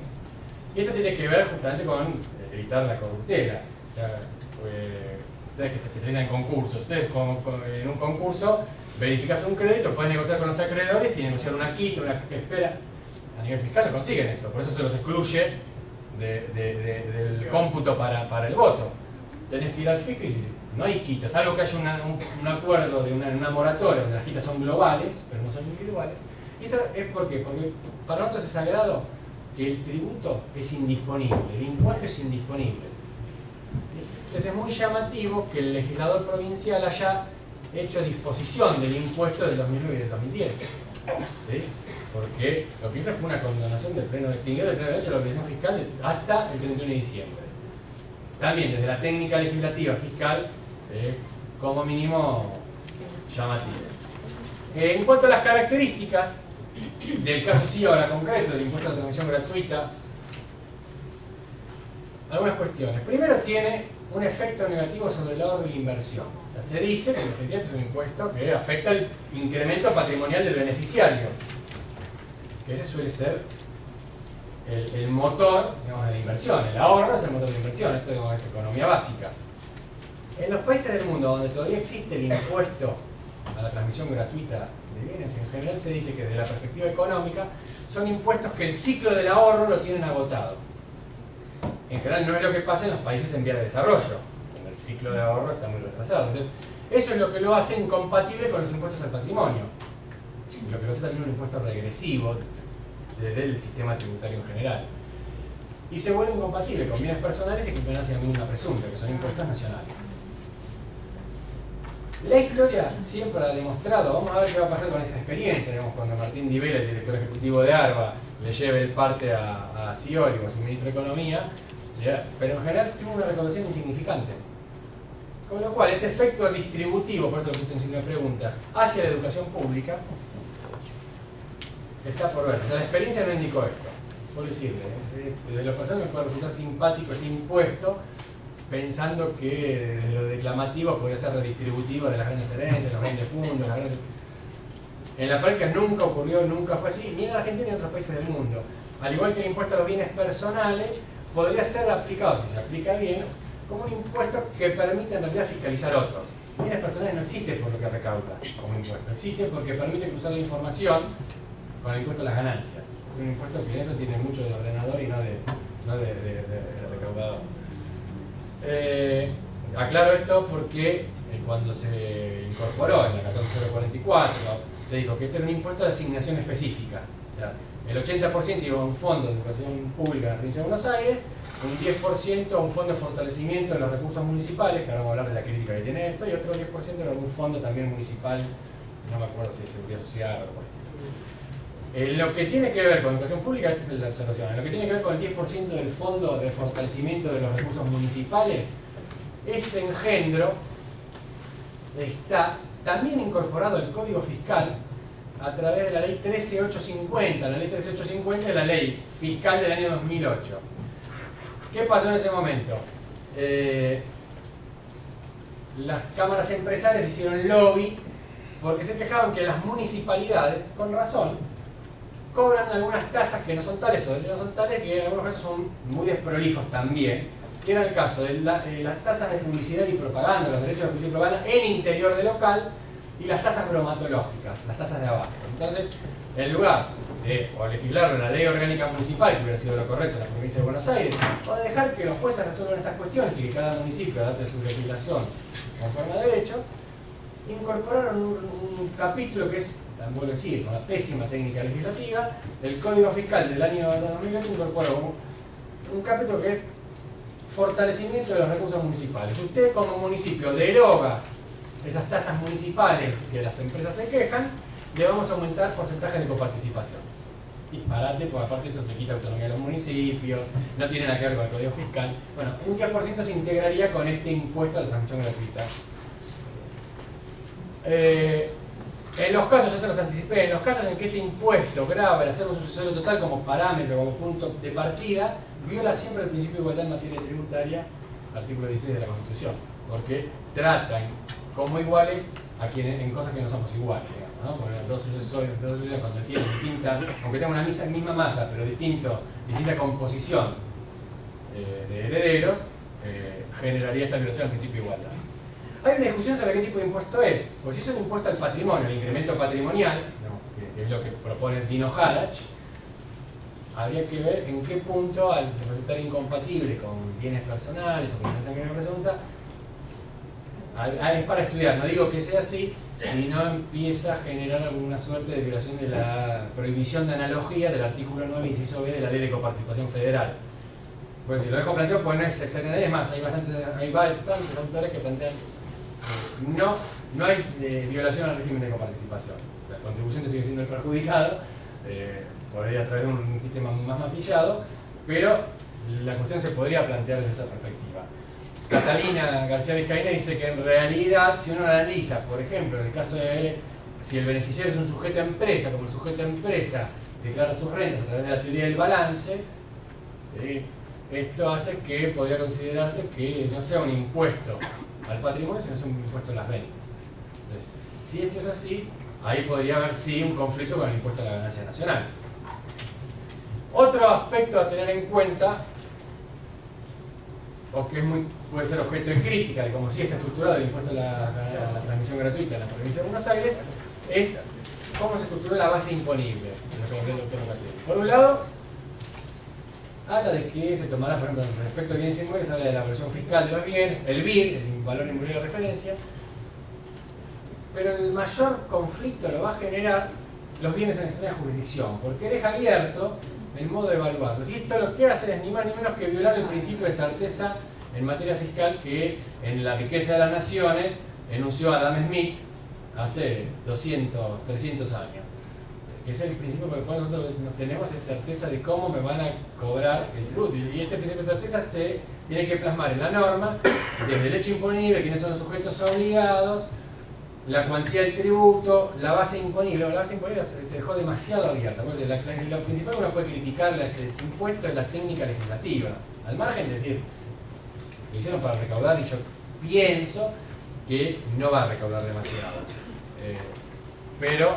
y esto tiene que ver justamente con evitar la corruptela. O sea, ustedes que se especializan en concursos, ustedes en un concurso verificas un crédito, pueden negociar con los acreedores y negociar una quita, una espera. A nivel fiscal no consiguen eso, por eso se los excluye del cómputo para el voto. Tenés que ir al fisco y no hay quitas, salvo que haya un acuerdo de una moratoria, donde las quitas son globales, pero no son individuales. Y esto es porque para nosotros es sagrado que el tributo es indisponible, el impuesto es indisponible. Entonces es muy llamativo que el legislador provincial haya hecho disposición del impuesto del 2009 y del 2010. ¿Sí? Porque lo que hizo fue una condonación del pleno extinguido del pleno derecho de la obligación fiscal hasta el 31 de diciembre. También desde la técnica legislativa fiscal, como mínimo llamativo. En cuanto a las características del caso sí ahora concreto del impuesto a la transmisión gratuita, algunas cuestiones. Primero, tiene un efecto negativo sobre el ahorro y la inversión. O sea, se dice que efectivamente es un impuesto que afecta el incremento patrimonial del beneficiario, que ese suele ser el motor, digamos, de la inversión. El ahorro es el motor de la inversión, esto, digamos, es economía básica. En los países del mundo donde todavía existe el impuesto a la transmisión gratuita de bienes, en general se dice que desde la perspectiva económica son impuestos que el ciclo del ahorro lo tienen agotado. En general no es lo que pasa en los países en vía de desarrollo, donde el ciclo de ahorro está muy retrasado. Entonces, eso es lo que lo hace incompatible con los impuestos al patrimonio. Lo que lo hace también un impuesto regresivo del sistema tributario en general. Y se vuelve incompatible con bienes personales y con ganancia mínima presunta, que son impuestos nacionales. La historia siempre ha demostrado, vamos a ver qué va a pasar con esta experiencia, digamos, cuando Martín Di Vela, el director ejecutivo de ARBA, le lleve el parte a Scioli, como su ministro de Economía, pero en general tuvo una recaudación insignificante. Con lo cual, ese efecto distributivo, por eso lo puse en signo de preguntas, hacia la educación pública, está por verse. O sea, la experiencia no indicó esto. Por decirle, desde lo personal me puede resultar simpático este impuesto, pensando que desde lo declamativo podría ser redistributivo de las grandes herencias, los grandes fondos, las grandes... En la práctica nunca ocurrió, nunca fue así, ni en Argentina ni en otros países del mundo. Al igual que el impuesto a los bienes personales, podría ser aplicado, si se aplica bien, como un impuesto que permite en realidad fiscalizar otros. bienes personales no existe por lo que recauda como impuesto, existe porque permite cruzar la información con el impuesto a las ganancias. Es un impuesto que en eso tiene mucho de ordenador y no de recaudador. Aclaro esto porque cuando se incorporó en la 14044 se dijo que este era un impuesto de asignación específica. O sea, el 80% iba a un fondo de educación pública en la provincia de Buenos Aires, un 10% a un fondo de fortalecimiento de los recursos municipales, que ahora vamos a hablar de la crítica que tiene esto, y otro 10% era un fondo también municipal, no me acuerdo si es seguridad social o algo así. En lo que tiene que ver con educación pública, esta es la observación, en lo que tiene que ver con el 10% del fondo de fortalecimiento de los recursos municipales, ese engendro está también incorporado al Código Fiscal a través de la ley 13850. La ley 13850 es la ley fiscal del año 2008. ¿Qué pasó en ese momento? Las cámaras empresarias hicieron lobby porque se quejaban que las municipalidades, con razón, cobran algunas tasas que no son tales o de hecho no son tales, que en algunos casos son muy desprolijos también. Y era el caso de las tasas de publicidad y propaganda, los derechos de publicidad y propaganda en interior de local, y las tasas bromatológicas, las tasas de abasto. Entonces, en lugar de legislarlo en la ley orgánica municipal, que hubiera sido lo correcto en la provincia de Buenos Aires, o dejar que los jueces resuelvan estas cuestiones y que cada municipio adapte su legislación conforme a derecho, incorporaron un capítulo que es, vuelvo a decir, con la pésima técnica legislativa. El Código Fiscal del año 2008 incorporó un capítulo que es fortalecimiento de los recursos municipales. Usted como municipio deroga esas tasas municipales que las empresas se quejan, le vamos a aumentar porcentajes de coparticipación. Disparate, porque aparte eso le quita autonomía a los municipios, no tiene nada que ver con el Código Fiscal. Bueno, un 10% se integraría con este impuesto a la transmisión gratuita. En los casos, ya se los anticipé, en los casos en que este impuesto grava el acervo sucesorio total como parámetro, como punto de partida, viola siempre el principio de igualdad en materia tributaria, artículo 16 de la Constitución, porque tratan como iguales a quienes en cosas que no somos iguales, digamos, ¿no? Porque los dos sucesores cuando tienen distinta, aunque tengan una misma masa, pero distinta composición de herederos, generaría esta violación al principio de igualdad. Hay una discusión sobre qué tipo de impuesto es, pues si es un impuesto al patrimonio, el incremento patrimonial, ¿no? que es lo que propone Dino Harach, habría que ver en qué punto, al resultar incompatible con bienes personales o con la que me pregunta, es para estudiar. No digo que sea así, si no empieza a generar alguna suerte de violación de la prohibición de analogía del artículo 9, inciso B de la Ley de Coparticipación Federal. Pues si lo dejo planteado, pues no es exactamente, es más, hay bastantes autores que plantean no hay violación al régimen de coparticipación. O sea, el contribuyente sigue siendo el perjudicado, por ahí a través de un sistema más maquillado, pero la cuestión se podría plantear desde esa perspectiva. Catalina García Vizcaína dice que en realidad, si uno analiza, por ejemplo, en el caso de si el beneficiario es un sujeto empresa, como el sujeto empresa declara sus rentas a través de la teoría del balance, esto hace que podría considerarse que no sea un impuesto al patrimonio, sino es un impuesto a las rentas. Entonces, si esto es así, ahí podría haber sí un conflicto con el impuesto a la ganancia nacional. Otro aspecto a tener en cuenta, o que puede ser objeto de crítica de cómo sí está estructurado el impuesto a la transmisión gratuita en la provincia de Buenos Aires, es cómo se estructuró la base imponible, lo que el doctor Macri. Por un lado, habla de que se tomará, por ejemplo, respecto a bienes inmuebles, habla de la evaluación fiscal de los bienes, el BIR, el valor inmobiliario de referencia, pero el mayor conflicto lo va a generar los bienes en extraña jurisdicción, porque deja abierto el modo de evaluarlos. Y esto lo que hace es ni más ni menos que violar el principio de certeza en materia fiscal que en La riqueza de las naciones enunció Adam Smith hace 200, 300 años. Que es el principio por el cual nosotros tenemos es certeza de cómo me van a cobrar el tributo. Y este principio de certeza se tiene que plasmar en la norma, desde el hecho imponible, quiénes son los sujetos obligados, la cuantía del tributo, la base imponible. La base imponible se dejó demasiado abierta. Lo principal que uno puede criticar este impuesto es la técnica legislativa. Al margen de decir, lo hicieron para recaudar y yo pienso que no va a recaudar demasiado. Pero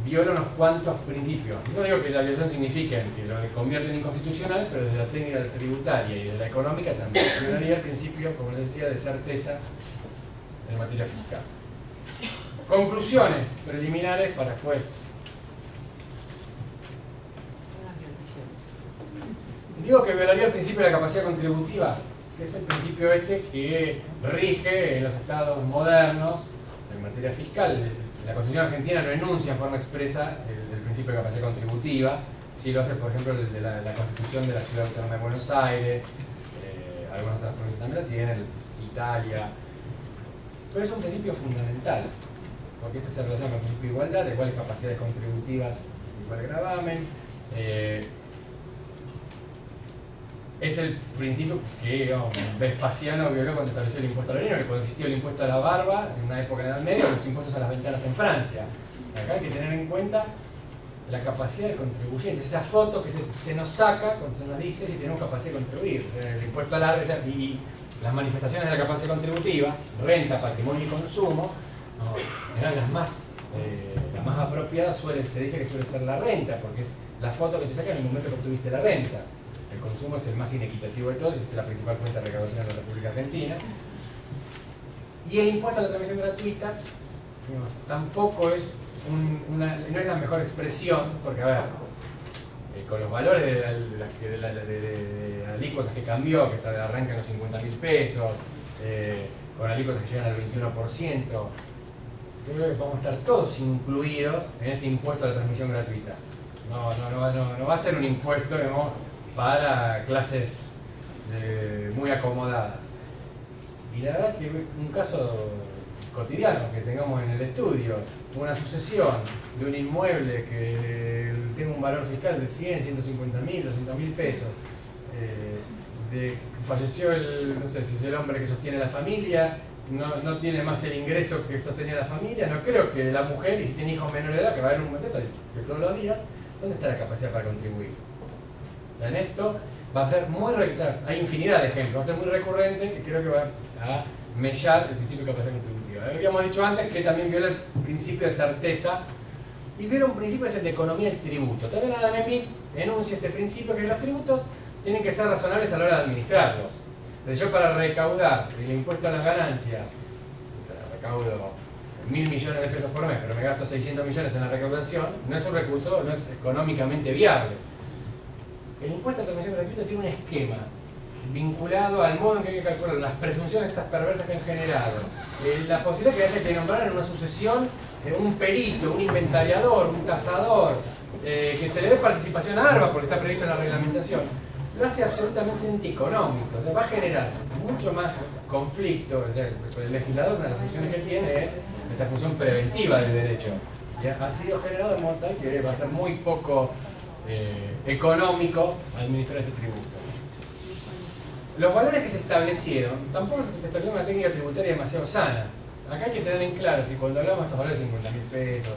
viola unos cuantos principios. No digo que la violación signifique que lo convierten en inconstitucional, pero desde la técnica tributaria y de la económica también violaría el principio, como les decía, de certeza en materia fiscal. Conclusiones preliminares para después. Digo que violaría el principio de la capacidad contributiva, que es el principio que rige en los estados modernos en materia fiscal. La Constitución argentina no enuncia en forma expresa el principio de capacidad contributiva, si lo hace, por ejemplo, de la Constitución de la Ciudad Autónoma de Buenos Aires, algunas otras provincias también la tienen, Italia, pero es un principio fundamental, porque este se relaciona con el principio de igualdad, de iguales capacidades contributivas, igual gravamen. Es el principio que Vespasiano violó cuando estableció el impuesto al vino, que cuando existió el impuesto a la barba, en una época en la Edad Media, los impuestos a las ventanas en Francia. Acá hay que tener en cuenta la capacidad del contribuyente, esa foto que se nos saca cuando se nos dice si tenemos capacidad de contribuir. El impuesto al árbol y las manifestaciones de la capacidad contributiva, renta, patrimonio y consumo, eran las más apropiadas. Se dice que suele ser la renta, porque es la foto que te saca en el momento que obtuviste la renta. El consumo es el más inequitativo de todos y es la principal fuente de recaudación en la República Argentina. Y el impuesto a la transmisión gratuita, digamos, tampoco es no es la mejor expresión, porque a ver, con los valores de alícuotas que cambió, que arrancan los 50.000 pesos, con alícuotas que llegan al 21%, creo que vamos a estar todos incluidos en este impuesto a la transmisión gratuita. No va a ser un impuesto, digamos, para clases muy acomodadas. Y la verdad que un caso cotidiano que tengamos en el estudio, una sucesión de un inmueble que tiene un valor fiscal de 100, 150.000, 200.000 pesos, falleció no sé si es el hombre que sostiene la familia, no tiene más el ingreso que sostenía la familia, no creo que la mujer, y si tiene hijos menores de edad, que va a haber un momento de todos los días, ¿dónde está la capacidad para contribuir? En esto va a ser muy hay infinidad de ejemplos, va a ser muy recurrente, que creo que va a mellar el principio de capacidad contributiva. Habíamos dicho antes que también viola el principio de certeza y viola un principio, es el de economía del tributo. También Adam Smith enuncia este principio, que los tributos tienen que ser razonables a la hora de administrarlos. Entonces yo, para recaudar el impuesto a las ganancias, o sea, recaudo 1.000 millones de pesos por mes, pero me gasto 600 millones en la recaudación, no es un recurso, no es económicamente viable. El impuesto a la transmisión gratuita tiene un esquema vinculado al modo en que hay que calcular las presunciones estas perversas que han generado, la posibilidad que haya que nombrar en una sucesión un perito, un inventariador, un tasador, que se le dé participación a ARBA porque está previsto en la reglamentación, lo hace absolutamente antieconómico. O sea, va a generar mucho más conflicto. O sea, el legislador, una de las funciones que tiene es esta función preventiva del derecho, y ha sido generado de modo tal que va a ser muy poco económico administrar este tributo. Los valores que se establecieron, tampoco se estableció una técnica tributaria demasiado sana. Acá hay que tener en claro si cuando hablamos de estos valores de 50.000 pesos,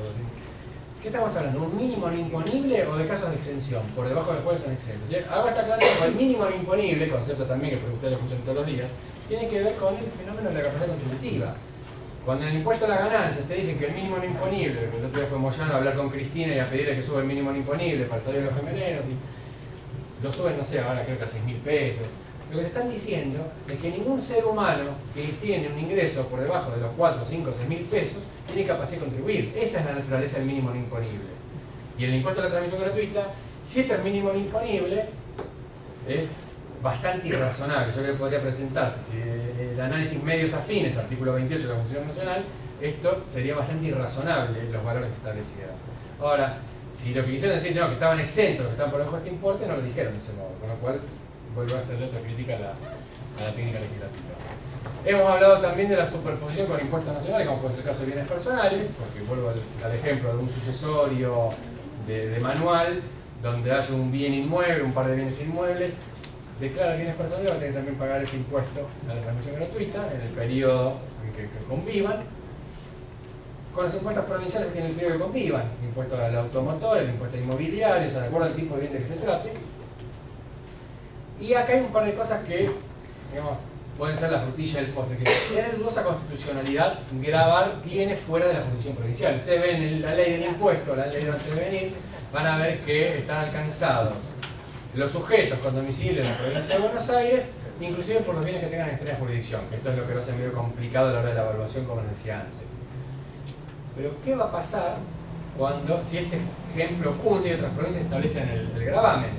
¿qué estamos hablando? ¿Un mínimo no imponible o de casos de exención, por debajo del cual son exentos? Ahora está claro que el mínimo no imponible, concepto también que ustedes lo escuchan todos los días, tiene que ver con el fenómeno de la capacidad contributiva. Cuando en el impuesto a las ganancias te dicen que el mínimo no imponible, que el otro día fue Moyano a hablar con Cristina y a pedirle que suba el mínimo no imponible para el salario de los gemeleros, y lo suben, no sé, ahora creo que a 6.000 pesos. Lo que te están diciendo es que ningún ser humano que tiene un ingreso por debajo de los 4, 5, 6.000 pesos tiene capacidad de contribuir. Esa es la naturaleza del mínimo no imponible. Y el impuesto a la transmisión gratuita, si esto es mínimo no imponible, es bastante irrazonable. Yo creo que podría presentarse, si el análisis medios afines, artículo 28 de la Constitución Nacional, esto sería bastante irrazonable los valores que se establecieron. Ahora, si lo que quisieron decir, no, que estaban exentos, que estaban por debajo de este importe, no lo dijeron de ese modo, con lo cual vuelvo a hacerle otra crítica a la técnica legislativa. Hemos hablado también de la superposición con impuestos nacionales, como puede ser el caso de bienes personales, porque vuelvo al ejemplo de un sucesorio de manual, donde haya un bien inmueble, un par de bienes inmuebles, declara bienes personales, va a tener que también pagar este impuesto a la transmisión gratuita en el periodo en que convivan, con los impuestos provinciales que en el periodo que convivan, el impuesto al automotor, el impuesto inmobiliario, o sea, de acuerdo al tipo de bien de que se trate. Y acá hay un par de cosas que, digamos, pueden ser la frutilla del postre, que es de dudosa constitucionalidad grabar bienes fuera de la jurisdicción provincial. Ustedes ven la ley del impuesto, la ley de antevenir, van a ver que están alcanzados los sujetos con domicilio en la provincia de Buenos Aires inclusive por los bienes que tengan extraña jurisdicción, que esto es lo que nos hace medio complicado a la hora de la evaluación, como les decía antes. Pero ¿qué va a pasar si este ejemplo ocurre y otras provincias establecen el gravamen?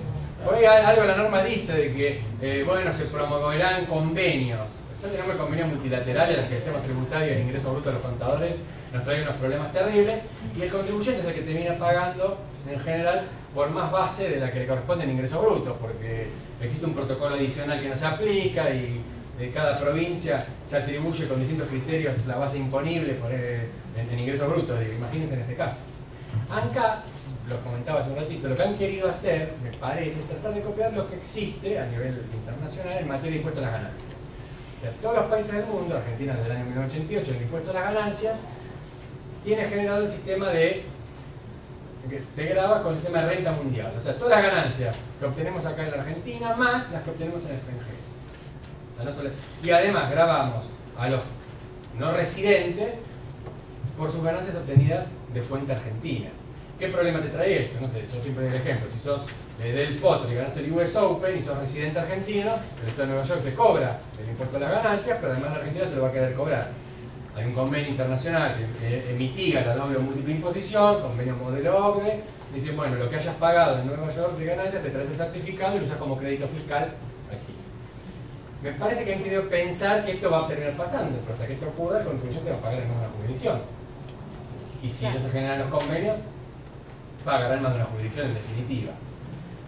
Por ahí algo la norma dice de que, bueno, se promoverán convenios. Ya tenemos el convenio multilateral en el que hacemos tributario el ingreso bruto de los contadores, nos trae unos problemas terribles, y el contribuyente es el que termina pagando, en general, por más base de la que le corresponde el ingreso bruto, porque existe un protocolo adicional que no se aplica y de cada provincia se atribuye con distintos criterios la base imponible en ingreso bruto. Imagínense en este caso. Acá, lo comentaba hace un ratito, lo que han querido hacer, me parece, es tratar de copiar lo que existe a nivel internacional en materia de impuesto a las ganancias. O sea, todos los países del mundo, Argentina desde el año 1988, el impuesto a las ganancias, tiene generado el sistema que te grava con el sistema de renta mundial. O sea, todas las ganancias que obtenemos acá en la Argentina, más las que obtenemos en el extranjero. O sea, no solo... Y además gravamos a los no residentes por sus ganancias obtenidas de fuente argentina. ¿Qué problema te trae esto? No sé, yo siempre doy el ejemplo. Si sos del Potro y ganaste el US Open y sos residente argentino, el Estado de Nueva York te cobra el impuesto a las ganancias, pero además la Argentina te lo va a querer cobrar. Hay un convenio internacional que mitiga la doble o múltiple imposición, convenio modelo OCDE. Dicen, bueno, lo que hayas pagado en Nueva York de ganancias, te traes el certificado y lo usas como crédito fiscal aquí. Me parece que han querido pensar que esto va a terminar pasando, pero hasta que esto ocurra, el contribuyente va a pagar en más de una jurisdicción. Y si no se generan los convenios, pagará en más de una jurisdicción en definitiva.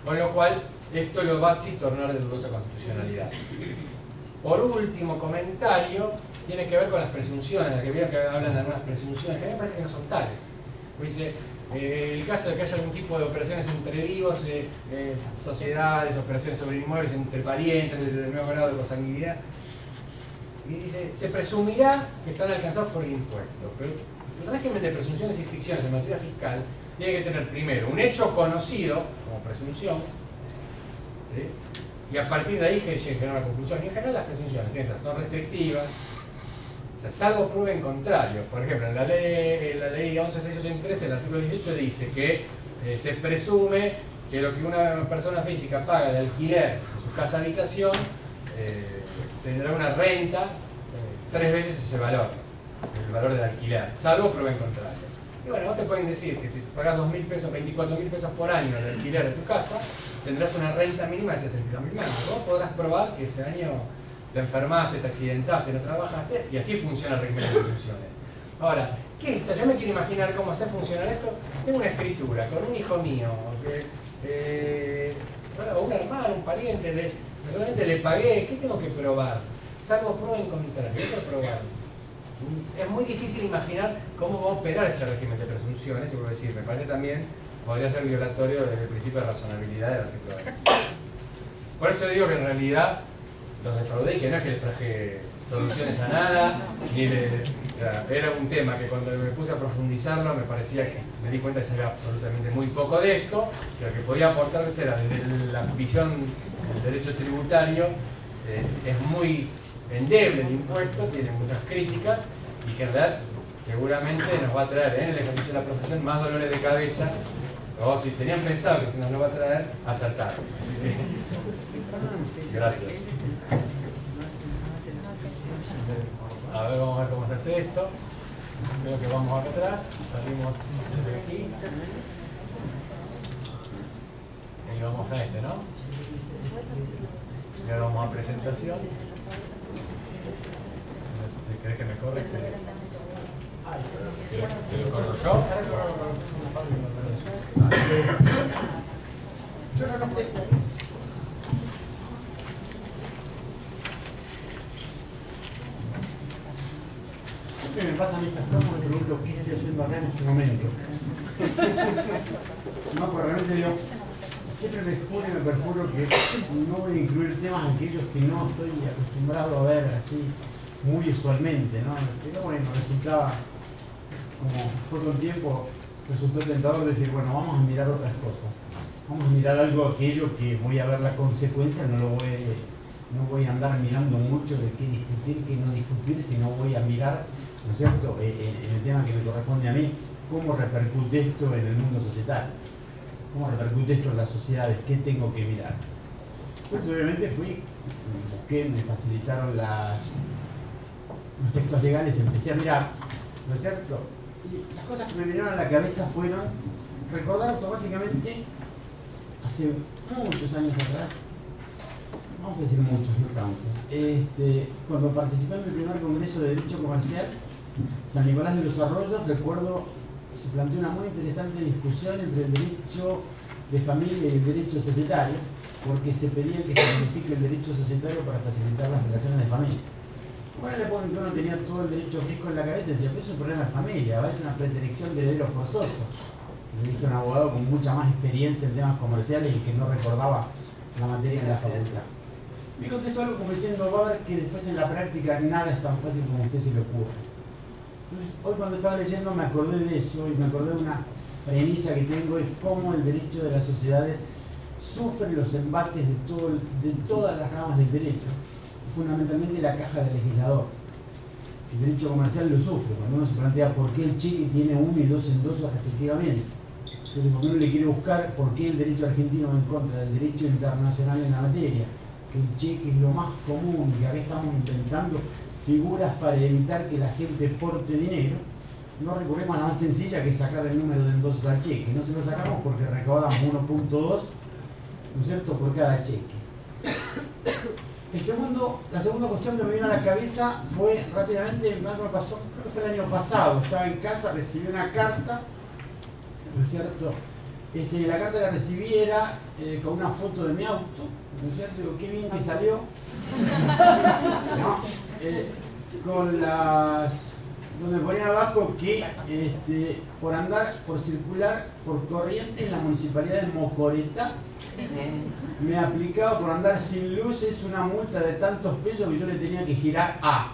Con lo cual, esto lo va a tornar de dudosa constitucionalidad. Por último comentario, tiene que ver con las presunciones, la que vieron que hablan de algunas presunciones, que a mí me parece que no son tales. Dice, el caso de que haya algún tipo de operaciones entre vivos, sociedades, operaciones sobre inmuebles entre parientes, desde el mismo grado de consanguinidad, y dice, se presumirá que están alcanzados por el impuesto. Pero el régimen de presunciones y ficciones en materia fiscal tiene que tener primero un hecho conocido como presunción, ¿sí? Y a partir de ahí que llegue a una conclusión. Y en general las presunciones son restrictivas, o sea, salvo prueba en contrario. Por ejemplo, en la ley 11.683, el artículo 18 dice que se presume que lo que una persona física paga de alquiler de su casa habitación tendrá una renta 3 veces ese valor, el valor del alquiler, salvo prueba en contrario. Y bueno, vos te pueden decir que si pagas 2.000 pesos, 24.000 pesos por año de alquiler de tu casa, tendrás una renta mínima de 72.000 pesos. Vos podrás probar que ese año te enfermaste, te accidentaste, no trabajaste, y así funciona el régimen de presunciones. Ahora, ¿qué? O sea, yo me quiero imaginar cómo hacer funcionar esto. Tengo una escritura con un hijo mío, o un hermano, un pariente, realmente le pagué, ¿qué tengo que probar? Salvo prueba en contrario, ¿qué tengo que probar? Es muy difícil imaginar cómo va a operar este régimen de presunciones, y voy a decir, me parece también podría ser violatorio del principio de razonabilidad del artículo 20. Por eso digo que en realidad los defraudé y que no es que les traje soluciones a nada, era un tema que cuando me puse a profundizarlo me parecía que me di cuenta que sabía absolutamente muy poco de esto, que lo que podía aportarles era desde la visión del derecho tributario, es muy endeble el impuesto, tiene muchas críticas y que en realidad seguramente nos va a traer en el ejercicio de la profesión más dolores de cabeza, o si tenían pensado que nos lo va a traer, acertar. Gracias. A ver, vamos a ver cómo se hace esto. Creo que vamos acá atrás, salimos de aquí. Y vamos a este, ¿no? Y ahora vamos a presentación. ¿Crees que me corre? ¿Que lo corro yo? Siempre me pasan estas cosas, me pregunto qué estoy haciendo acá en este momento. No, pues realmente yo siempre me juro y me perjuro que no voy a incluir temas aquellos que no estoy acostumbrado a ver así muy usualmente, ¿no? Pero bueno, resultaba, como fue con tiempo, resultó tentador decir, bueno, vamos a mirar otras cosas. Vamos a mirar algo aquello que voy a ver la consecuencia, no voy a andar mirando mucho de qué discutir, qué no discutir, sino voy a mirar, ¿no es cierto?, en el tema que me corresponde a mí, cómo repercute esto en el mundo societario, cómo repercute esto en las sociedades, qué tengo que mirar. Entonces obviamente fui, busqué, me facilitaron los textos legales, empecé a mirar, ¿no es cierto? Y las cosas que me vinieron a la cabeza fueron recordar automáticamente hace muchos años atrás, vamos a decir muchos, no tantos, cuando participé en mi primer congreso de Derecho Comercial, San Nicolás de los Arroyos, recuerdo, se planteó una muy interesante discusión entre el derecho de familia y el derecho societario, porque se pedía que se modifique el derecho societario para facilitar las relaciones de familia. Bueno, le ponen que uno tenía todo el derecho fresco en la cabeza y decía, pero eso es un problema de familia, es una preterección de heredero forzoso. Le dije a un abogado con mucha más experiencia en temas comerciales y que no recordaba la materia en la facultad. Me contestó algo como diciendo, va a ver que después en la práctica nada es tan fácil como a usted se le ocurre. Entonces, hoy cuando estaba leyendo me acordé de eso y me acordé de una premisa que tengo, es cómo el derecho de las sociedades sufre los embates de todas las ramas del derecho, fundamentalmente la caja del legislador. El derecho comercial lo sufre, cuando uno se plantea por qué el cheque tiene 1 y 2 endosos respectivamente. Entonces, porque uno le quiere buscar por qué el derecho argentino va en contra del derecho internacional en la materia, que el cheque es lo más común, y acá estamos intentando figuras para evitar que la gente porte dinero, no recurrimos a la más sencilla que es sacar el número de endosos al cheque. No se lo sacamos porque recaudamos 1.2, ¿no es cierto?, por cada cheque. La segunda cuestión que me vino a la cabeza fue rápidamente, algo me pasó, creo que fue el año pasado, estaba en casa, recibí una carta, ¿no es cierto? La carta la recibí era con una foto de mi auto, ¿no es cierto? Digo, qué bien que salió. No, con las... donde ponía abajo que por circular por corriente en la municipalidad de Mocoreta, me aplicaba por andar sin luces una multa de tantos pesos que yo le tenía que girar a.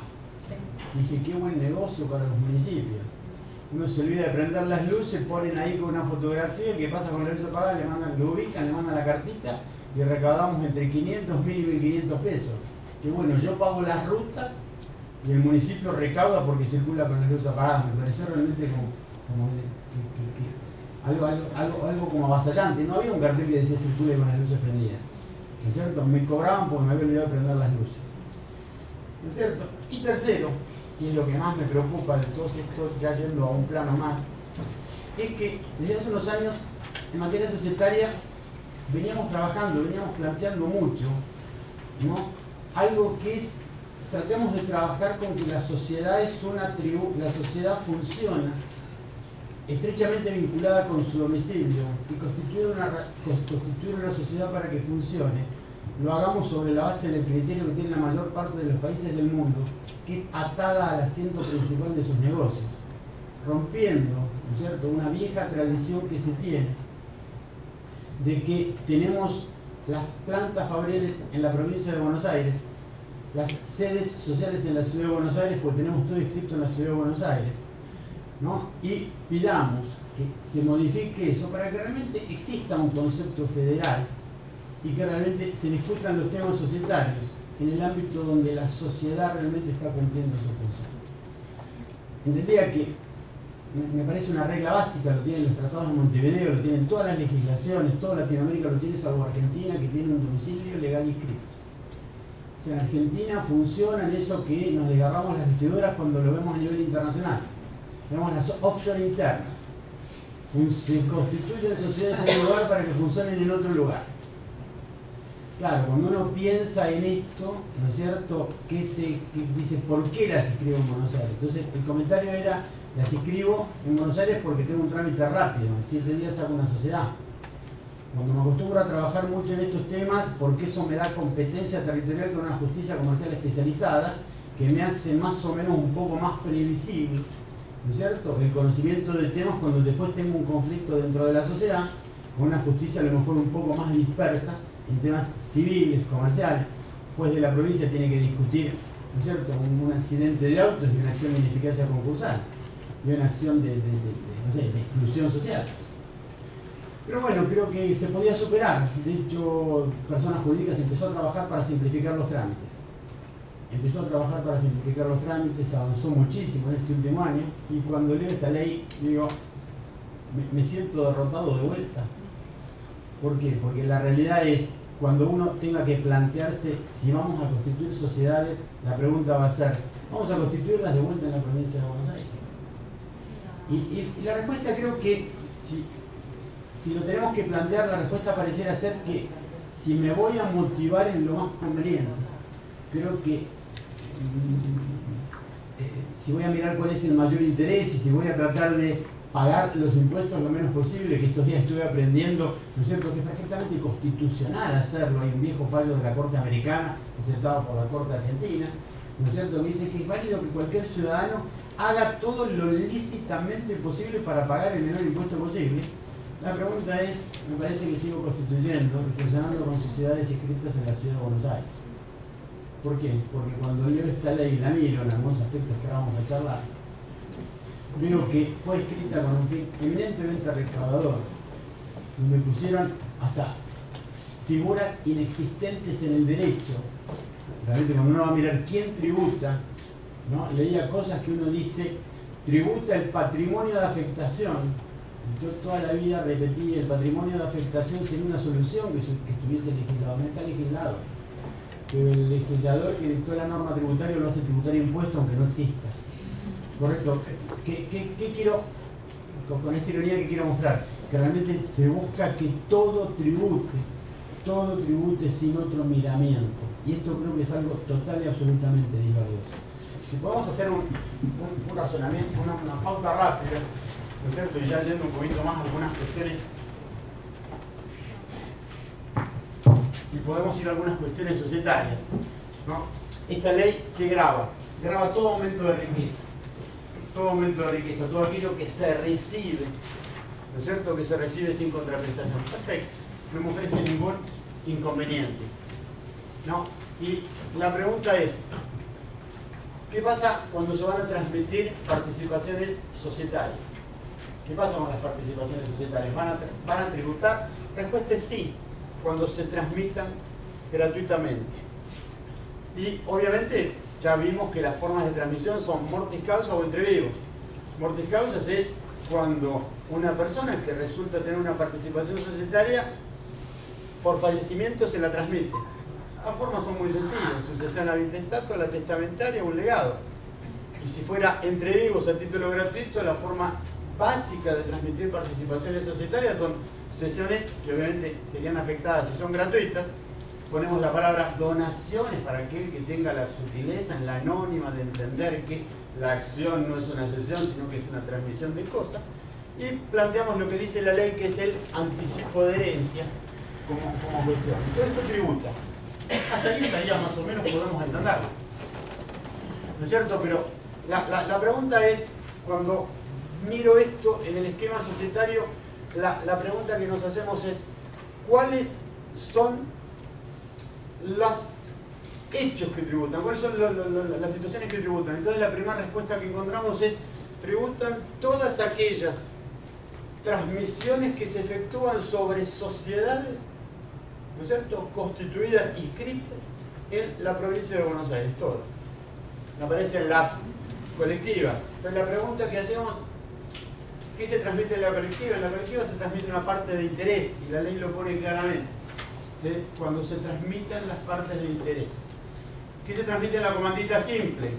Dije, qué buen negocio para los municipios. Uno se olvida de prender las luces, ponen ahí con una fotografía, el que pasa con la luz apagada, lo ubican, le mandan la cartita y recaudamos entre 500, 1000 y 1500 pesos. Que bueno, yo pago las rutas y el municipio recauda porque circula con las luces apagadas. Me pareció realmente algo como avasallante. No había un cartel que decía circule con las luces prendidas, ¿no es cierto? Me cobraban porque me había olvidado de prender las luces, ¿no es cierto? Y tercero, y es lo que más me preocupa de todo esto, ya yendo a un plano más, es que desde hace unos años en materia societaria veníamos trabajando, veníamos planteando mucho, ¿no? Algo que es, tratemos de trabajar con que la sociedad es una tribu, la sociedad funciona estrechamente vinculada con su domicilio, y constituir una sociedad para que funcione, lo hagamos sobre la base del criterio que tiene la mayor parte de los países del mundo, que es atada al asiento principal de sus negocios, rompiendo, ¿no es cierto?, una vieja tradición que se tiene de que tenemos las plantas fabriles en la provincia de Buenos Aires, las sedes sociales en la ciudad de Buenos Aires, porque tenemos todo inscrito en la ciudad de Buenos Aires, ¿no? Y pidamos que se modifique eso para que realmente exista un concepto federal y que realmente se discutan los temas societarios en el ámbito donde la sociedad realmente está cumpliendo su función. Entendía que me parece una regla básica, lo tienen los tratados de Montevideo, lo tienen todas las legislaciones, toda Latinoamérica lo tiene, salvo Argentina, que tiene un domicilio legal inscrito. O sea, en Argentina funciona en eso que nos desgarramos las vestiduras cuando lo vemos a nivel internacional. Tenemos las offshore internas. Se constituyen sociedades en un lugar para que funcionen en otro lugar. Claro, cuando uno piensa en esto, ¿no es cierto?, que dice, ¿por qué las inscribo en Buenos Aires? Entonces, el comentario era, las inscribo en Buenos Aires porque tengo un trámite rápido, en 7 días hago una sociedad. Cuando me acostumbro a trabajar mucho en estos temas, porque eso me da competencia territorial con una justicia comercial especializada, que me hace más o menos un poco más previsible, ¿no es cierto?, el conocimiento de temas cuando después tengo un conflicto dentro de la sociedad, con una justicia a lo mejor un poco más dispersa, en temas civiles, comerciales. El juez de la provincia tiene que discutir, ¿no es cierto?, un accidente de autos y una acción de ineficacia concursal, y una acción de exclusión social. Pero bueno, creo que se podía superar. De hecho, Personas Jurídicas empezó a trabajar para simplificar los trámites. Avanzó muchísimo en este último año, y cuando leo esta ley, digo, me siento derrotado de vuelta. ¿Por qué? Porque la realidad es cuando uno tenga que plantearse si vamos a constituir sociedades, la pregunta va a ser, ¿vamos a constituirlas de vuelta en la provincia de Buenos Aires? Y la respuesta creo que, si lo tenemos que plantear, la respuesta pareciera ser que si me voy a motivar en lo más conveniente, creo que si voy a mirar cuál es el mayor interés y si voy a tratar de pagar los impuestos lo menos posible, que estos días estuve aprendiendo, ¿no es cierto?, que es perfectamente constitucional hacerlo. Hay un viejo fallo de la Corte Americana, aceptado por la Corte Argentina, ¿no es cierto?, que dice que es válido que cualquier ciudadano haga todo lo lícitamente posible para pagar el menor impuesto posible. La pregunta es, me parece que sigo constituyendo, funcionando con sociedades inscritas en la ciudad de Buenos Aires. ¿Por qué? Porque cuando leo esta ley y la miro en algunos aspectos que vamos a charlar, veo que fue escrita con un fin eminentemente recaudador, donde pusieron hasta figuras inexistentes en el derecho. Realmente cuando uno va a mirar quién tributa, ¿no?, leía cosas que uno dice, tributa el patrimonio de afectación. Yo toda la vida repetí, el patrimonio de afectación sería una solución que estuviese legislado, no está legislado. Pero el legislador que dictó la norma tributaria lo hace tributar impuesto aunque no exista. Correcto. ¿Qué quiero, con esta ironía que quiero mostrar? Que realmente se busca que todo tribute sin otro miramiento. Y esto creo que es algo total y absolutamente disvalioso. Si podemos hacer un razonamiento, una pauta rápida, ¿no es cierto? Y ya yendo un poquito más a algunas cuestiones, y podemos ir a algunas cuestiones societarias, ¿no? Esta ley que grava todo aumento de riqueza, todo aquello que se recibe, ¿no es cierto?, que se recibe sin contraprestación. Perfecto, no me ofrece ningún inconveniente, ¿no? Y la pregunta es, ¿qué pasa cuando se van a transmitir participaciones societarias? ¿Qué pasa con las participaciones societarias? ¿Van a tributar? Respuesta es sí, cuando se transmitan gratuitamente. Y obviamente ya vimos que las formas de transmisión son mortis causa o entre vivos. Mortis causas es cuando una persona que resulta tener una participación societaria, por fallecimiento se la transmite. Las formas son muy sencillas: sucesión a intestato, la testamentaria, un legado. Y si fuera entre vivos a título gratuito, la forma básica de transmitir participaciones societarias son sesiones que obviamente serían afectadas si son gratuitas. Ponemos la palabra donaciones para aquel que tenga la sutileza en la anónima de entender que la acción no es una sesión, sino que es una transmisión de cosas. Y planteamos lo que dice la ley, que es el anticipo de herencia como cuestión. Todo esto tributa. Hasta ahí estaría más o menos, podemos entenderlo, ¿no es cierto? Pero la pregunta es, cuando miro esto en el esquema societario, la pregunta que nos hacemos es, ¿cuáles son los hechos que tributan? ¿Cuáles son las situaciones que tributan? Entonces la primera respuesta que encontramos es, tributan todas aquellas transmisiones que se efectúan sobre sociedades, ¿no es cierto?, constituidas, inscritas en la provincia de Buenos Aires, todas. Aparecen las colectivas. Entonces la pregunta que hacemos, ¿qué se transmite en la colectiva? En la colectiva se transmite una parte de interés, y la ley lo pone claramente. Cuando se transmitan las partes de interés. ¿Qué se transmite en la comandita simple?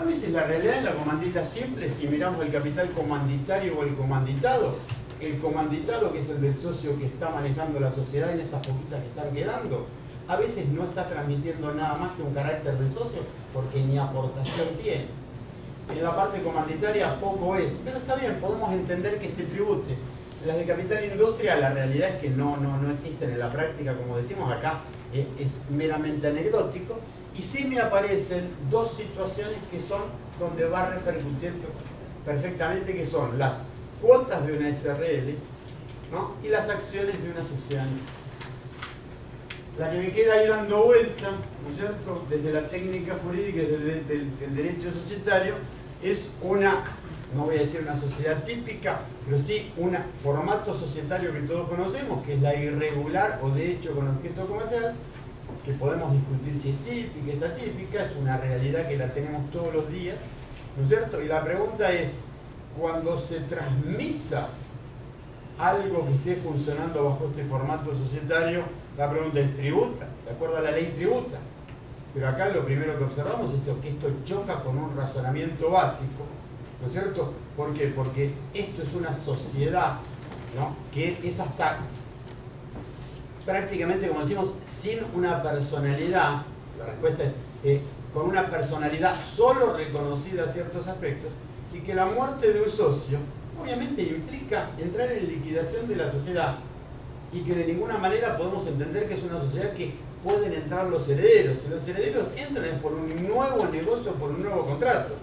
A veces la realidad en la comandita simple, si miramos el capital comanditario o el comanditado, que es el del socio que está manejando la sociedad en estas poquitas que están quedando, a veces no está transmitiendo nada más que un carácter de socio, porque ni aportación tiene. En la parte comanditaria poco es, pero está bien, podemos entender que se tribute. En las de capital e industria la realidad es que no existen en la práctica, como decimos acá, es meramente anecdótico, y sí me aparecen dos situaciones que son donde va a repercutir perfectamente, que son las cuotas de una SRL, ¿no?, y las acciones de una sociedad. La que me queda ahí dando vuelta, ¿no es cierto?, desde la técnica jurídica, desde el derecho societario, es una, no voy a decir una sociedad típica, pero sí un formato societario que todos conocemos, que es la irregular o de hecho con objeto comercial, que podemos discutir si es típica, es atípica, es una realidad que la tenemos todos los días, ¿no es cierto? Y la pregunta es, cuando se transmita algo que esté funcionando bajo este formato societario, La pregunta es, ¿tributa? De acuerdo a la ley, tributa. Pero acá lo primero que observamos es que esto choca con un razonamiento básico, ¿no es cierto? ¿Por qué? Porque esto es una sociedad, ¿no?, que es hasta prácticamente, como decimos, sin una personalidad. La respuesta es con una personalidad solo reconocida a ciertos aspectos, y que la muerte de un socio obviamente implica entrar en liquidación de la sociedad, y que de ninguna manera podemos entender que es una sociedad que pueden entrar los herederos. Si los herederos entran es por un nuevo negocio, por un nuevo contrato.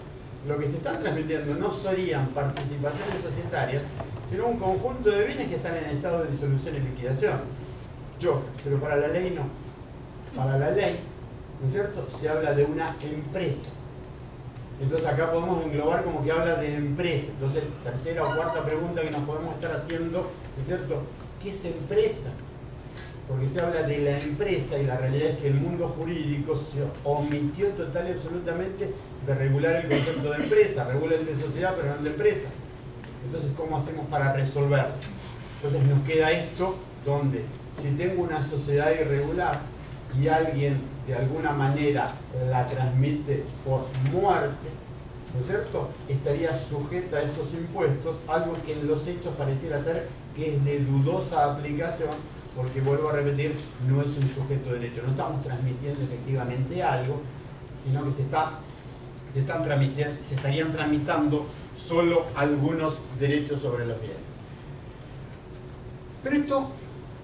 Lo que se está transmitiendo no serían participaciones societarias, sino un conjunto de bienes que están en estado de disolución y liquidación. Pero para la ley no. Para la ley, ¿no es cierto?, se habla de una empresa. Entonces acá podemos englobar como que habla de empresa. Entonces, tercera o cuarta pregunta que nos podemos estar haciendo, ¿no es cierto?, ¿qué es empresa? Porque se habla de la empresa, y la realidad es que el mundo jurídico se omitió total y absolutamente de regular el concepto de empresa. Regula el de sociedad, pero no el de empresa. Entonces, ¿cómo hacemos para resolverlo? Entonces nos queda esto, donde si tengo una sociedad irregular y alguien de alguna manera la transmite por muerte, ¿no es cierto?, estaría sujeta a estos impuestos, algo que en los hechos pareciera ser que es de dudosa aplicación, porque vuelvo a repetir, no es un sujeto de derecho. No estamos transmitiendo efectivamente algo, sino que se estarían tramitando solo algunos derechos sobre los bienes. Pero esto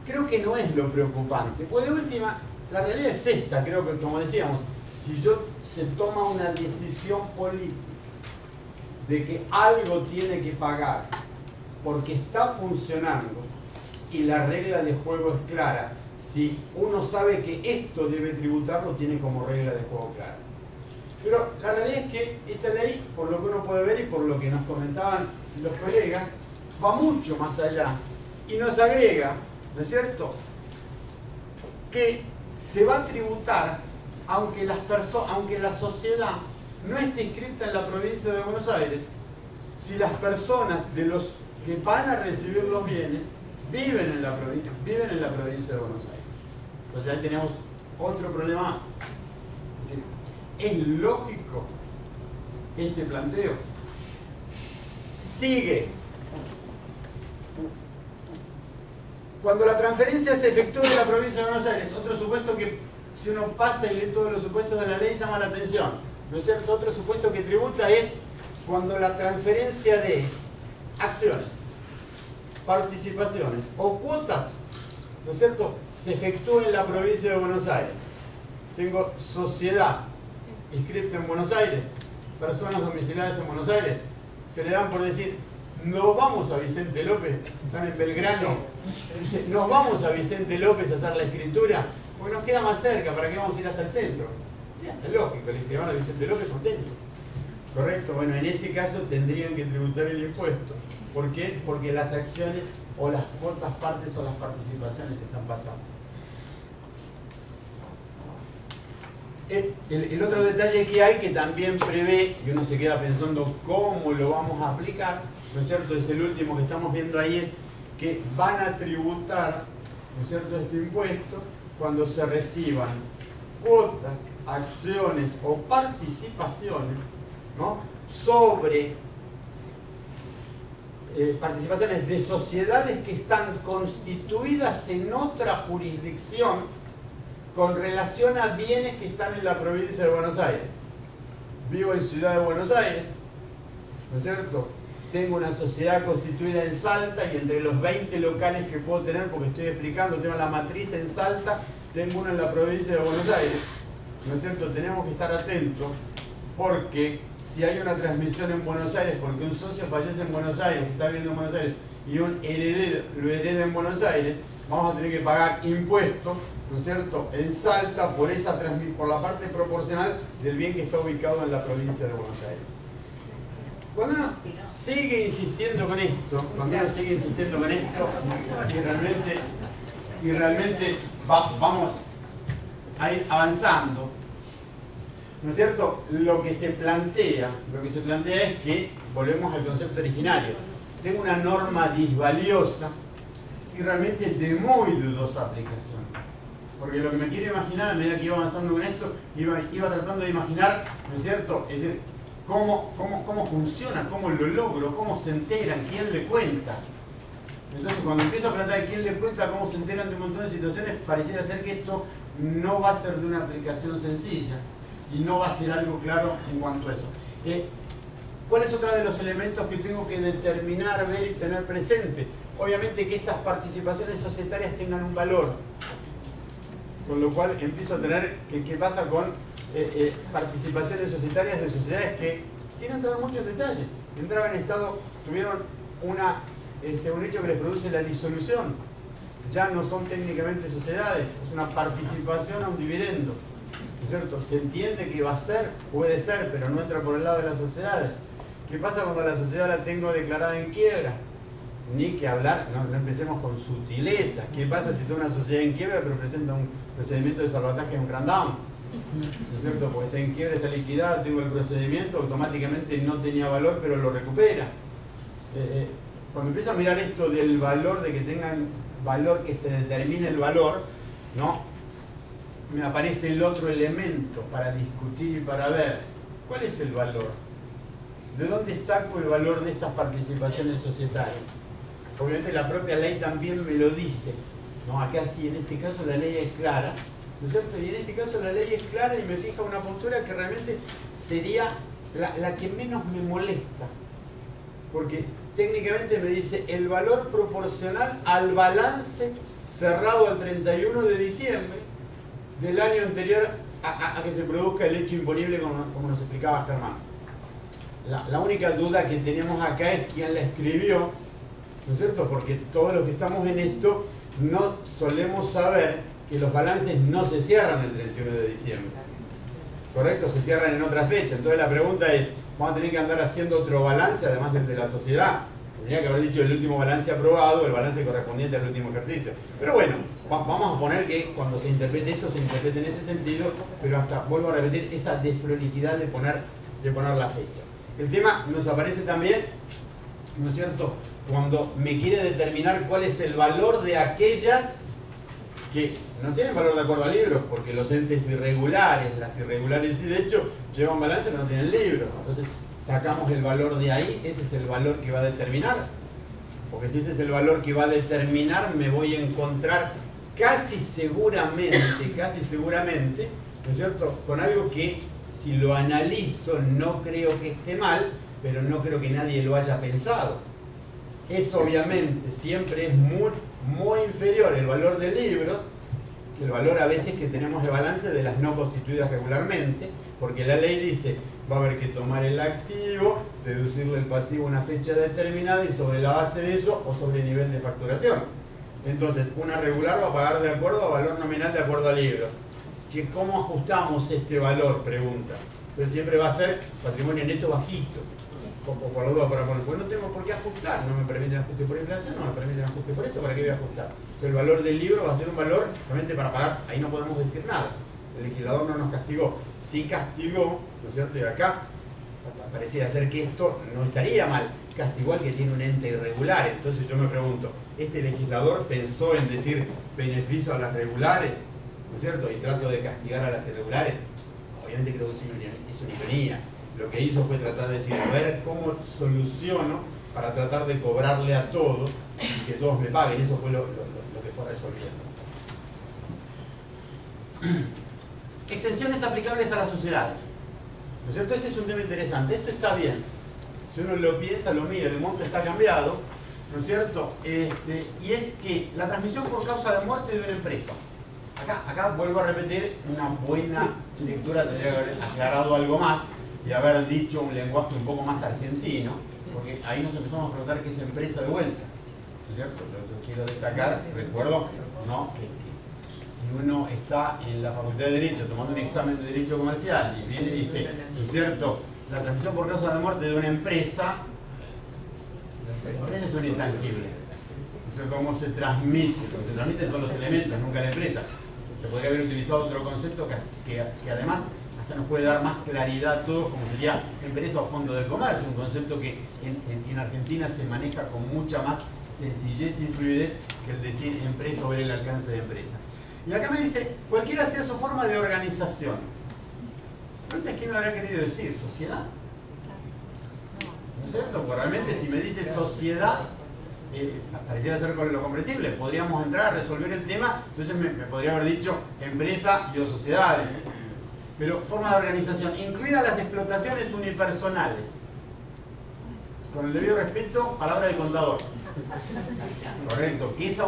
creo que no es lo preocupante, pues de última, la realidad es esta. Creo que, como decíamos, si se toma una decisión política de que algo tiene que pagar porque está funcionando y la regla de juego es clara, si uno sabe que esto debe tributarlo, tiene como regla de juego clara. Pero la realidad es que esta ley, por lo que uno puede ver y por lo que nos comentaban los colegas, va mucho más allá y nos agrega, ¿no es cierto?, que se va a tributar aunque la sociedad no esté inscrita en la provincia de Buenos Aires, si las personas de los que van a recibir los bienes viven en la provincia de Buenos Aires. Entonces ahí tenemos otro problema más. Es decir, ¿es lógico este planteo? Sigue. Cuando la transferencia se efectúa de la provincia de Buenos Aires, otro supuesto que, si uno pasa y lee todos los supuestos de la ley, llama la atención, ¿no es cierto? Otro supuesto que tributa es cuando la transferencia de acciones, participaciones o cuotas, ¿no es cierto?, se efectúa en la provincia de Buenos Aires. Tengo sociedad inscripta en Buenos Aires, personas domiciliadas en Buenos Aires, se le dan por decir, nos vamos a Vicente López, están en Belgrano, nos vamos a Vicente López a hacer la escritura, porque nos queda más cerca, ¿para qué vamos a ir hasta el centro? Es lógico, el inscriban a Vicente López contento. ¿Correcto? Bueno, en ese caso tendrían que tributar el impuesto. ¿Por qué? Porque las acciones o las cuotas partes o las participaciones están pasando. El otro detalle que hay, que también prevé, y uno se queda pensando cómo lo vamos a aplicar, ¿no es cierto?, es el último que estamos viendo ahí, es que van a tributar, ¿no es cierto?, este impuesto cuando se reciban cuotas, acciones o participaciones, ¿no?, sobre participaciones de sociedades que están constituidas en otra jurisdicción con relación a bienes que están en la provincia de Buenos Aires. Vivo en Ciudad de Buenos Aires, ¿no es cierto?, tengo una sociedad constituida en Salta, y entre los 20 locales que puedo tener, porque estoy explicando, tengo la matriz en Salta, tengo una en la provincia de Buenos Aires, ¿no es cierto? Tenemos que estar atentos, porque si hay una transmisión en Buenos Aires, porque un socio fallece en Buenos Aires, que está viviendo en Buenos Aires, y un heredero lo hereda en Buenos Aires, vamos a tener que pagar impuestos, ¿no es cierto?, en Salta por la parte proporcional del bien que está ubicado en la provincia de Buenos Aires. Cuando uno sigue insistiendo con esto, y realmente vamos a ir avanzando, ¿no es cierto?, lo que se plantea es que volvemos al concepto originario. Tengo una norma disvaliosa y realmente de muy dudosa aplicación. Porque lo que me quiero imaginar, a medida que iba avanzando con esto, iba tratando de imaginar, ¿no es cierto? Es decir, cómo funciona, cómo lo logro, cómo se enteran, quién le cuenta. Entonces, cuando empiezo a tratar de quién le cuenta, cómo se enteran de un montón de situaciones, pareciera ser que esto no va a ser de una aplicación sencilla y no va a ser algo claro en cuanto a eso. ¿Cuál es otro de los elementos que tengo que determinar, ver y tener presente? Obviamente que estas participaciones societarias tengan un valor, con lo cual empiezo a tener ¿qué pasa con participaciones societarias de sociedades que, sin entrar mucho en detalle, entraban en estado, tuvieron un hecho que les produce la disolución, ya no son técnicamente sociedades, es una participación a un dividendo, ¿no es cierto? Se entiende que va a ser, puede ser, pero no entra por el lado de las sociedades. ¿Qué pasa cuando la sociedad la tengo declarada en quiebra? Ni que hablar, no empecemos con sutilezas. ¿Qué pasa si tengo una sociedad en quiebra pero presenta un procedimiento de salvataje, un crandown? ¿No es cierto? Porque está en quiebra, está liquidada, tengo el procedimiento, automáticamente no tenía valor pero lo recupera. Cuando empiezo a mirar esto del valor, de que tengan valor, que se determine el valor, ¿no? Me aparece el otro elemento para discutir y para ver cuál es el valor. ¿De dónde saco el valor de estas participaciones societarias? Obviamente la propia ley también me lo dice, ¿no? Acá sí, en este caso la ley es clara, ¿no es cierto? Y en este caso la ley es clara y me fija una postura que realmente sería la que menos me molesta, porque técnicamente me dice el valor proporcional al balance cerrado al 31 de diciembre del año anterior a que se produzca el hecho imponible, como nos explicaba Germán. La única duda que tenemos acá es quién la escribió, ¿no es cierto? Porque todos los que estamos en esto no solemos saber que los balances no se cierran el 31 de diciembre. ¿Correcto? Se cierran en otra fecha. Entonces la pregunta es, ¿vamos a tener que andar haciendo otro balance además del de la sociedad? Tendría que haber dicho el último balance aprobado, el balance correspondiente al último ejercicio. Pero bueno, vamos a poner que cuando se interprete esto, se interprete en ese sentido, pero hasta, vuelvo a repetir, esa desprolijidad de poner la fecha. El tema nos aparece también, ¿no es cierto?, cuando me quiere determinar cuál es el valor de aquellas que no tienen valor de acuerdo a libros, porque los entes irregulares, las irregulares sí de hecho llevan balance pero no tienen libros. Entonces sacamos el valor de ahí, ese es el valor que va a determinar, porque si ese es el valor que va a determinar, me voy a encontrar casi seguramente, ¿no es cierto?, con algo que si lo analizo no creo que esté mal, pero no creo que nadie lo haya pensado. Es obviamente, siempre es muy inferior el valor de libros que el valor a veces que tenemos de balance de las no constituidas regularmente, porque la ley dice, va a haber que tomar el activo, deducirle el pasivo a una fecha determinada y sobre la base de eso o sobre el nivel de facturación. Entonces, una regular va a pagar de acuerdo a valor nominal de acuerdo a libros. Che, ¿cómo ajustamos este valor? Pregunta. Entonces siempre va a ser patrimonio neto bajito. Por lo duda, pues no tengo por qué ajustar, no me permiten ajuste por inflación, no me permiten ajuste por esto, ¿para qué voy a ajustar? Pero el valor del libro va a ser un valor realmente para pagar, ahí no podemos decir nada. El legislador no nos castigó, sí castigó, ¿no es cierto? Y acá pareciera ser que esto no estaría mal, castigó al que tiene un ente irregular. Entonces yo me pregunto, ¿este legislador pensó en decir beneficio a las regulares? ¿No es cierto? Y trato de castigar a las irregulares. Obviamente creo que es una ironía. Lo que hizo fue tratar de decir, a ver cómo soluciono para tratar de cobrarle a todos y que todos me paguen. Eso fue lo que fue resolviendo. Exenciones aplicables a las sociedades. ¿No es cierto? Este es un tema interesante. Esto está bien. Si uno lo piensa, lo mira, el monto está cambiado, ¿no es cierto? Y es que la transmisión por causa de muerte de una empresa. Acá vuelvo a repetir, una buena lectura tendría que haber aclarado algo más y haber dicho un lenguaje un poco más argentino, porque ahí nos empezamos a preguntar qué es empresa de vuelta, ¿no es cierto? Yo quiero destacar, recuerdo, ¿no?, que si uno está en la Facultad de Derecho tomando un examen de Derecho Comercial y viene y dice, ¿no es cierto?, la transmisión por causa de muerte de una empresa, la empresa es un intangible. No sé cómo se transmite, lo que se transmiten son los elementos, nunca la empresa. Se podría haber utilizado otro concepto que además hasta nos puede dar más claridad a todos, como sería empresa o fondo de comercio, un concepto que en Argentina se maneja con mucha más sencillez y fluidez que el decir empresa o ver el alcance de empresa. Y acá me dice, cualquiera sea su forma de organización. ¿Entonces qué me habrá querido decir? ¿Sociedad? ¿No es cierto? Pues realmente si me dice sociedad, pareciera ser lo comprensible. Podríamos entrar a resolver el tema, entonces me podría haber dicho empresa y o sociedades. Pero forma de organización, incluidas las explotaciones unipersonales. Con el debido respeto, palabra de contador. Correcto, ¿qué es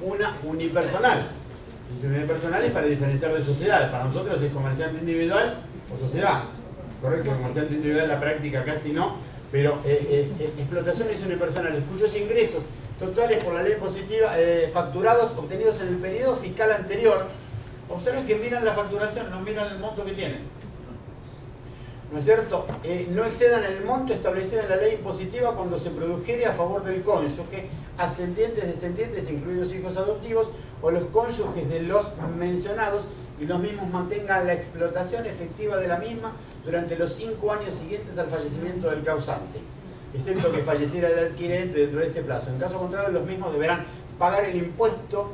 una unipersonal? Dice unipersonal es para diferenciar de sociedades. Para nosotros es comerciante individual o sociedad. Correcto, comerciante individual en la práctica casi no, pero explotaciones unipersonales cuyos ingresos totales por la ley impositiva facturados obtenidos en el periodo fiscal anterior. Observen que miran la facturación, no miran el monto que tienen. ¿No es cierto? No excedan el monto establecido en la ley impositiva cuando se produjere a favor del cónyuge, ascendientes, descendientes, incluidos hijos adoptivos, o los cónyuges de los mencionados, y los mismos mantengan la explotación efectiva de la misma durante los 5 años siguientes al fallecimiento del causante, excepto que falleciera el adquirente dentro de este plazo. En caso contrario, los mismos deberán pagar el impuesto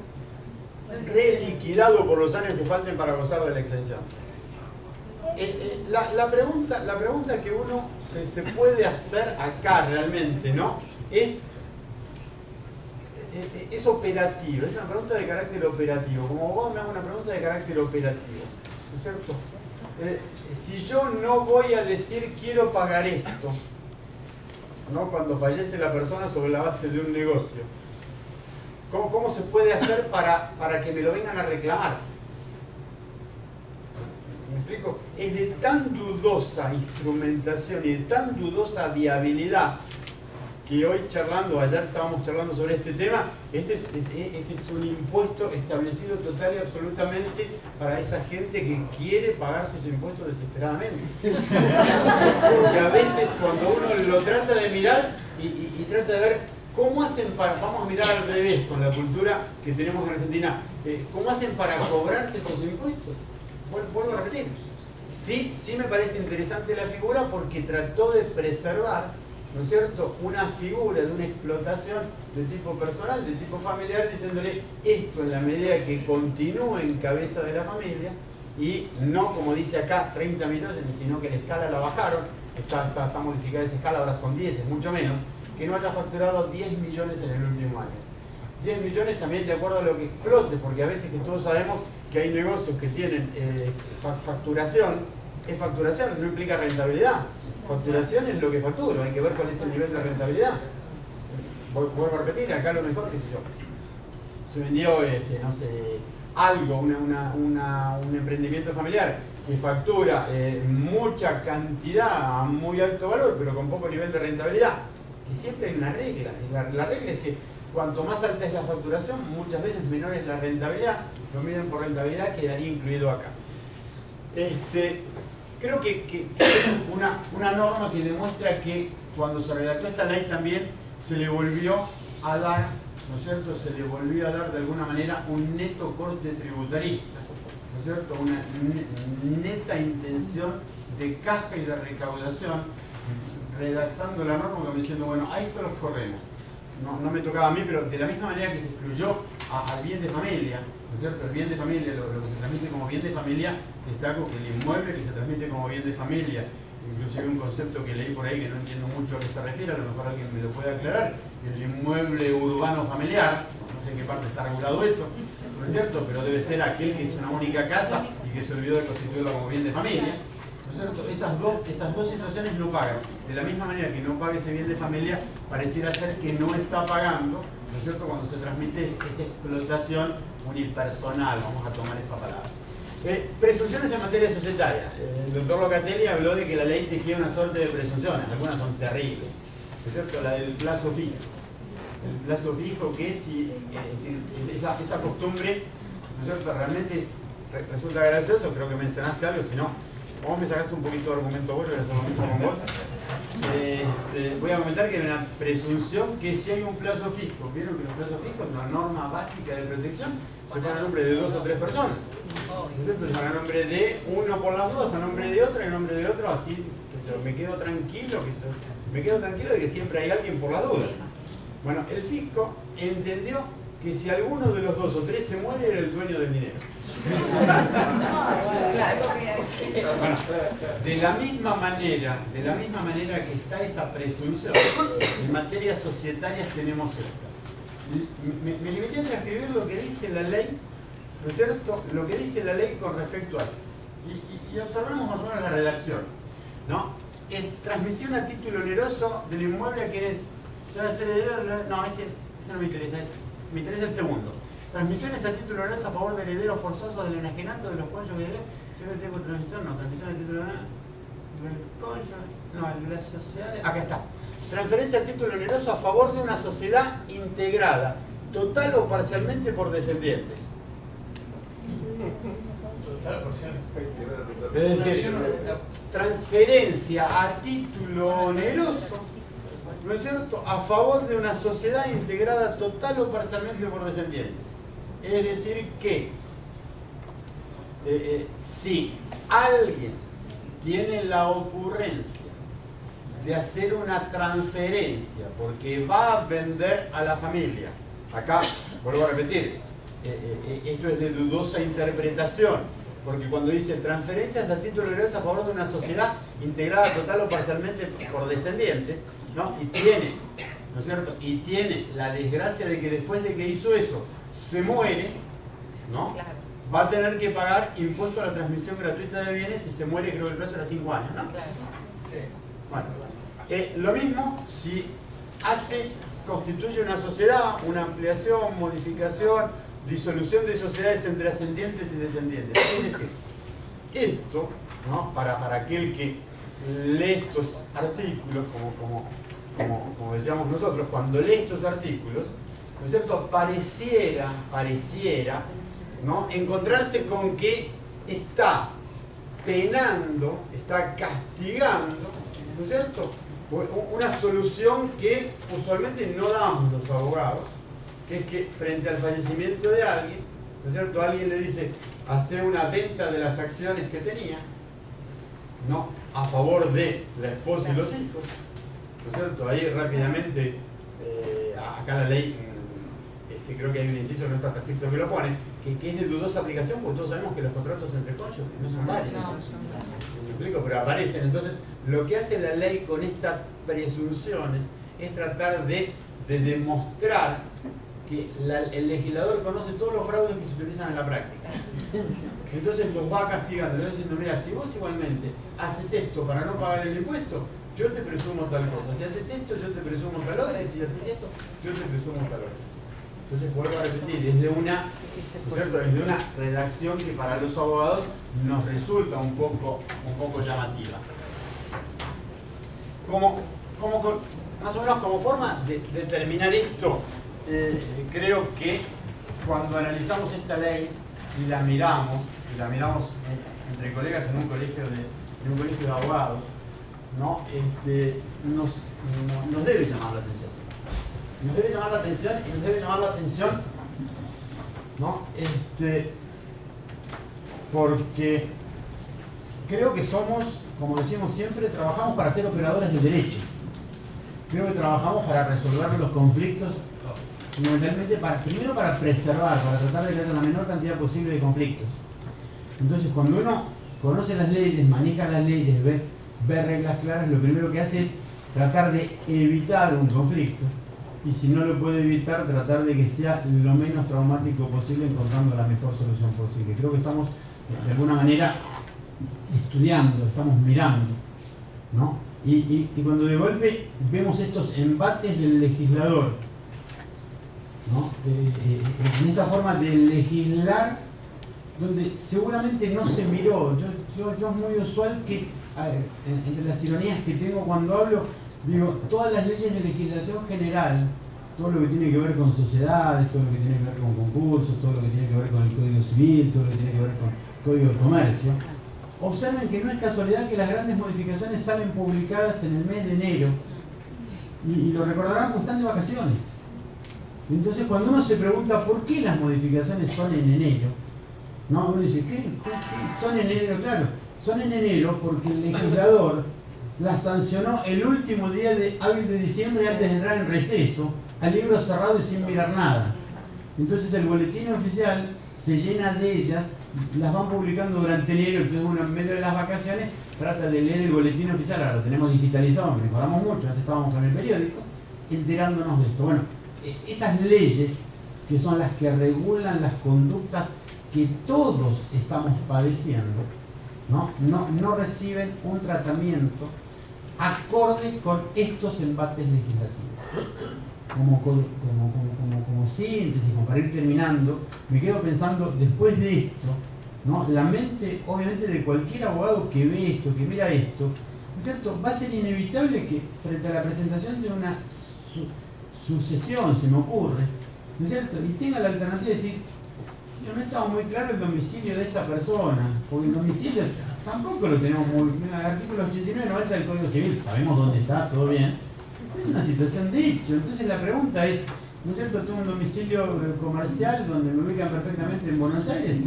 reliquidado por los años que falten para gozar de la exención. La pregunta que uno se puede hacer acá realmente, ¿no? Es operativa, es una pregunta de carácter operativo. Como abogado me hago una pregunta de carácter operativo, ¿no es cierto? Si yo no voy a decir quiero pagar esto, ¿no? Cuando fallece la persona sobre la base de un negocio, ¿cómo se puede hacer para que me lo vengan a reclamar? ¿Me explico? Es de tan dudosa instrumentación y de tan dudosa viabilidad que hoy ayer estábamos charlando sobre este tema. Este es un impuesto establecido total y absolutamente para esa gente que quiere pagar sus impuestos desesperadamente. Porque a veces cuando uno lo trata de mirar y trata de ver cómo hacen vamos a mirar al revés con la cultura que tenemos en Argentina, ¿cómo hacen para cobrarse estos impuestos? Vuelvo a repetir, sí me parece interesante la figura porque trató de preservar, ¿no es cierto?, una figura de una explotación de tipo personal, de tipo familiar, diciéndole esto en la medida que continúe en cabeza de la familia y no, como dice acá, 30 millones, sino que la escala la bajaron, está modificada esa escala, ahora son 10, es mucho menos, que no haya facturado 10 millones en el último año. 10 millones también de acuerdo a lo que explote, porque a veces que todos sabemos que hay negocios que tienen facturación, es facturación, no implica rentabilidad. Facturación es lo que facturo, hay que ver cuál es el nivel de rentabilidad. Vuelvo a repetir, acá lo mejor, qué sé yo, se vendió, no sé, algo, un emprendimiento familiar que factura mucha cantidad a muy alto valor, pero con poco nivel de rentabilidad. Que siempre hay una regla, la regla es que cuanto más alta es la facturación, muchas veces menor es la rentabilidad. Lo miden por rentabilidad, quedaría incluido acá. Creo que es una norma que demuestra que cuando se redactó esta ley también se le volvió a dar, ¿no es cierto? Se le volvió a dar de alguna manera un neto corte tributarista, ¿no es cierto? Una neta intención de caja y de recaudación, redactando la norma como diciendo, bueno, a esto los corremos. No me tocaba a mí, pero de la misma manera que se excluyó al bien de familia, ¿no es cierto? El bien de familia, lo que se transmite como bien de familia, destaco que el inmueble que se transmite como bien de familia, inclusive un concepto que leí por ahí que no entiendo mucho a qué se refiere, a lo mejor alguien me lo puede aclarar, el inmueble urbano familiar, no sé en qué parte está regulado eso, ¿no es cierto? Pero debe ser aquel que es una única casa y que se olvidó de constituirlo como bien de familia. ¿No es cierto? Esas dos situaciones no pagan. De la misma manera que no paga ese bien de familia, pareciera ser que no está pagando, ¿no es cierto?, cuando se transmite esta explotación unipersonal, vamos a tomar esa palabra. Presunciones en materia societaria. El doctor Locatelli habló de que la ley tejía una suerte de presunciones, algunas son terribles, ¿no es cierto? La del plazo fijo. El plazo fijo que si esa costumbre, ¿no es cierto?, realmente resulta gracioso, creo que mencionaste algo, si no, vos me sacaste un poquito de argumento vos, yo voy a hacer lo mismo con vos. Voy a comentar que hay una presunción que si hay un plazo fijo, vieron que los plazos fijos, una norma básica de protección, se pone a nombre de 2 o 3 personas. Entonces, a nombre de uno por las dos, a nombre de otro y a nombre del otro, así que me quedo tranquilo, de que siempre hay alguien por la duda. Bueno, el fisco entendió que si alguno de los dos o tres se muere, era el dueño del dinero. Bueno, de la misma manera que está esa presunción, en materias societarias tenemos estas. Me limité a transcribir lo que dice la ley, ¿no es cierto? Lo que dice la ley con respecto a esto. Y observamos más o menos la redacción, ¿no? Es transmisión a título oneroso del inmueble a quienes ya va a ser heredero. No, ese no me interesa, me interesa el segundo. Transmisiones a título oneroso a favor de herederos forzosos del enajenato de los cónyuges de tengo transmisión, no, transmisión a título oneroso del cónyuge, no, el de las sociedades. Acá está. Transferencia a título oneroso a favor de una sociedad integrada, total o parcialmente por descendientes. Es decir, transferencia a título oneroso, ¿no es cierto?, a favor de una sociedad integrada total o parcialmente por descendientes. Es decir que si alguien tiene la ocurrencia de hacer una transferencia porque va a vender a la familia, acá vuelvo a repetir, esto es de dudosa interpretación, porque cuando dice transferencias a título oneroso a favor de una sociedad integrada total o parcialmente por descendientes, ¿no? Y tiene, ¿no es cierto?, y tiene la desgracia de que después de que hizo eso se muere, ¿no? Claro. Va a tener que pagar impuesto a la transmisión gratuita de bienes si se muere, creo que el plazo era 5 años, ¿no? Claro. Bueno, lo mismo si constituye una sociedad, una ampliación, modificación, disolución de sociedades entre ascendientes y descendientes. Es decir, esto, ¿no?, para aquel que lee estos artículos, como decíamos nosotros, cuando lee estos artículos, ¿no es cierto?, pareciera, ¿no?, encontrarse con que está penando, está castigando, ¿no es cierto?, una solución que usualmente no damos los abogados, que es que frente al fallecimiento de alguien, ¿no es cierto?, alguien le dice, hacer una venta de las acciones que tenía, ¿no?, a favor de la esposa y los hijos, ¿no es cierto? Ahí rápidamente, acá la ley, creo que hay un inciso que no está perfecto que lo pone, que es de dudosa aplicación, porque todos sabemos que los contratos entre cónyuges no son válidos. ¿Me explico? Pero aparecen. Entonces, lo que hace la ley con estas presunciones es tratar de demostrar que el legislador conoce todos los fraudes que se utilizan en la práctica. Entonces los va castigando, le va diciendo, mira, si vos igualmente haces esto para no pagar el impuesto, yo te presumo tal cosa. Si haces esto, yo te presumo tal otra, y si haces esto, yo te presumo tal otra. Entonces vuelvo a repetir, es de una redacción que para los abogados nos resulta un poco llamativa. Más o menos como forma de terminar esto, creo que cuando analizamos esta ley y la miramos entre colegas en un colegio de abogados, ¿no?, nos debe llamar la atención. Nos debe llamar la atención, ¿no?, porque creo que somos, como decimos siempre, trabajamos para ser operadores del derecho. Creo que trabajamos para resolver los conflictos, fundamentalmente primero para preservar, para tratar de crear la menor cantidad posible de conflictos. Entonces, cuando uno conoce las leyes, maneja las leyes, ve reglas claras, lo primero que hace es tratar de evitar un conflicto, y si no lo puede evitar, tratar de que sea lo menos traumático posible, encontrando la mejor solución posible. Creo que estamos, de alguna manera, estudiando, estamos mirando, ¿no? Y cuando de golpe vemos estos embates del legislador, ¿no?, en esta forma de legislar, donde seguramente no se miró. Yo es muy usual que, entre las ironías que tengo cuando hablo, digo, todas las leyes de legislación general, todo lo que tiene que ver con sociedades, todo lo que tiene que ver con concursos, todo lo que tiene que ver con el Código Civil, todo lo que tiene que ver con el Código de Comercio, observen que no es casualidad que las grandes modificaciones salen publicadas en el mes de enero, y lo recordarán cuando están de vacaciones. Entonces, cuando uno se pregunta por qué las modificaciones son en enero, ¿no?, uno dice, ¿qué? Son en enero, claro, son en enero porque el legislador las sancionó el último día hábil de diciembre, antes de entrar en receso, al libro cerrado y sin mirar nada. Entonces el boletín oficial se llena de ellas, las van publicando durante enero, entonces uno en medio de las vacaciones trata de leer el boletín oficial, ahora lo tenemos digitalizado, mejoramos mucho, antes estábamos con el periódico, enterándonos de esto. Bueno, esas leyes que son las que regulan las conductas que todos estamos padeciendo, no reciben un tratamiento acorde con estos embates legislativos. Como síntesis, como para ir terminando, me quedo pensando, después de esto, la mente, obviamente, de cualquier abogado que ve esto, que mira esto, ¿no es cierto?, va a ser inevitable que frente a la presentación de una sucesión, se me ocurre, ¿no es cierto?, y tenga la alternativa de decir, no estaba muy claro el domicilio de esta persona, porque el domicilio tampoco lo tenemos muy bien. El artículo 89-90 del Código Civil, sabemos dónde está, todo bien, es una situación de hecho. Entonces la pregunta es, ¿no es cierto?, tengo un domicilio comercial donde me ubican perfectamente en Buenos Aires,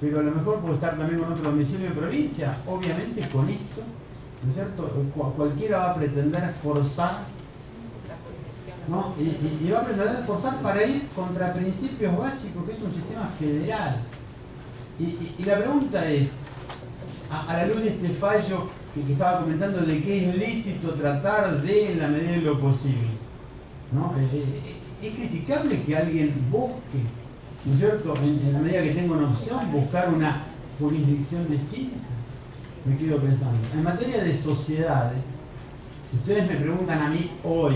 pero a lo mejor puedo estar también con otro domicilio de provincia. Obviamente con esto, ¿no es cierto?, cualquiera va a pretender forzar, ¿no? Y va a pretender forzar para ir contra principios básicos, que es un sistema federal. Y la pregunta es, a la luz de este fallo que estaba comentando de que es lícito tratar de, en la medida de lo posible, ¿no? Es criticable que alguien busque, ¿no es cierto?, en la medida que tenga una opción, buscar una jurisdicción distinta. Me quedo pensando. En materia de sociedades, si ustedes me preguntan a mí hoy,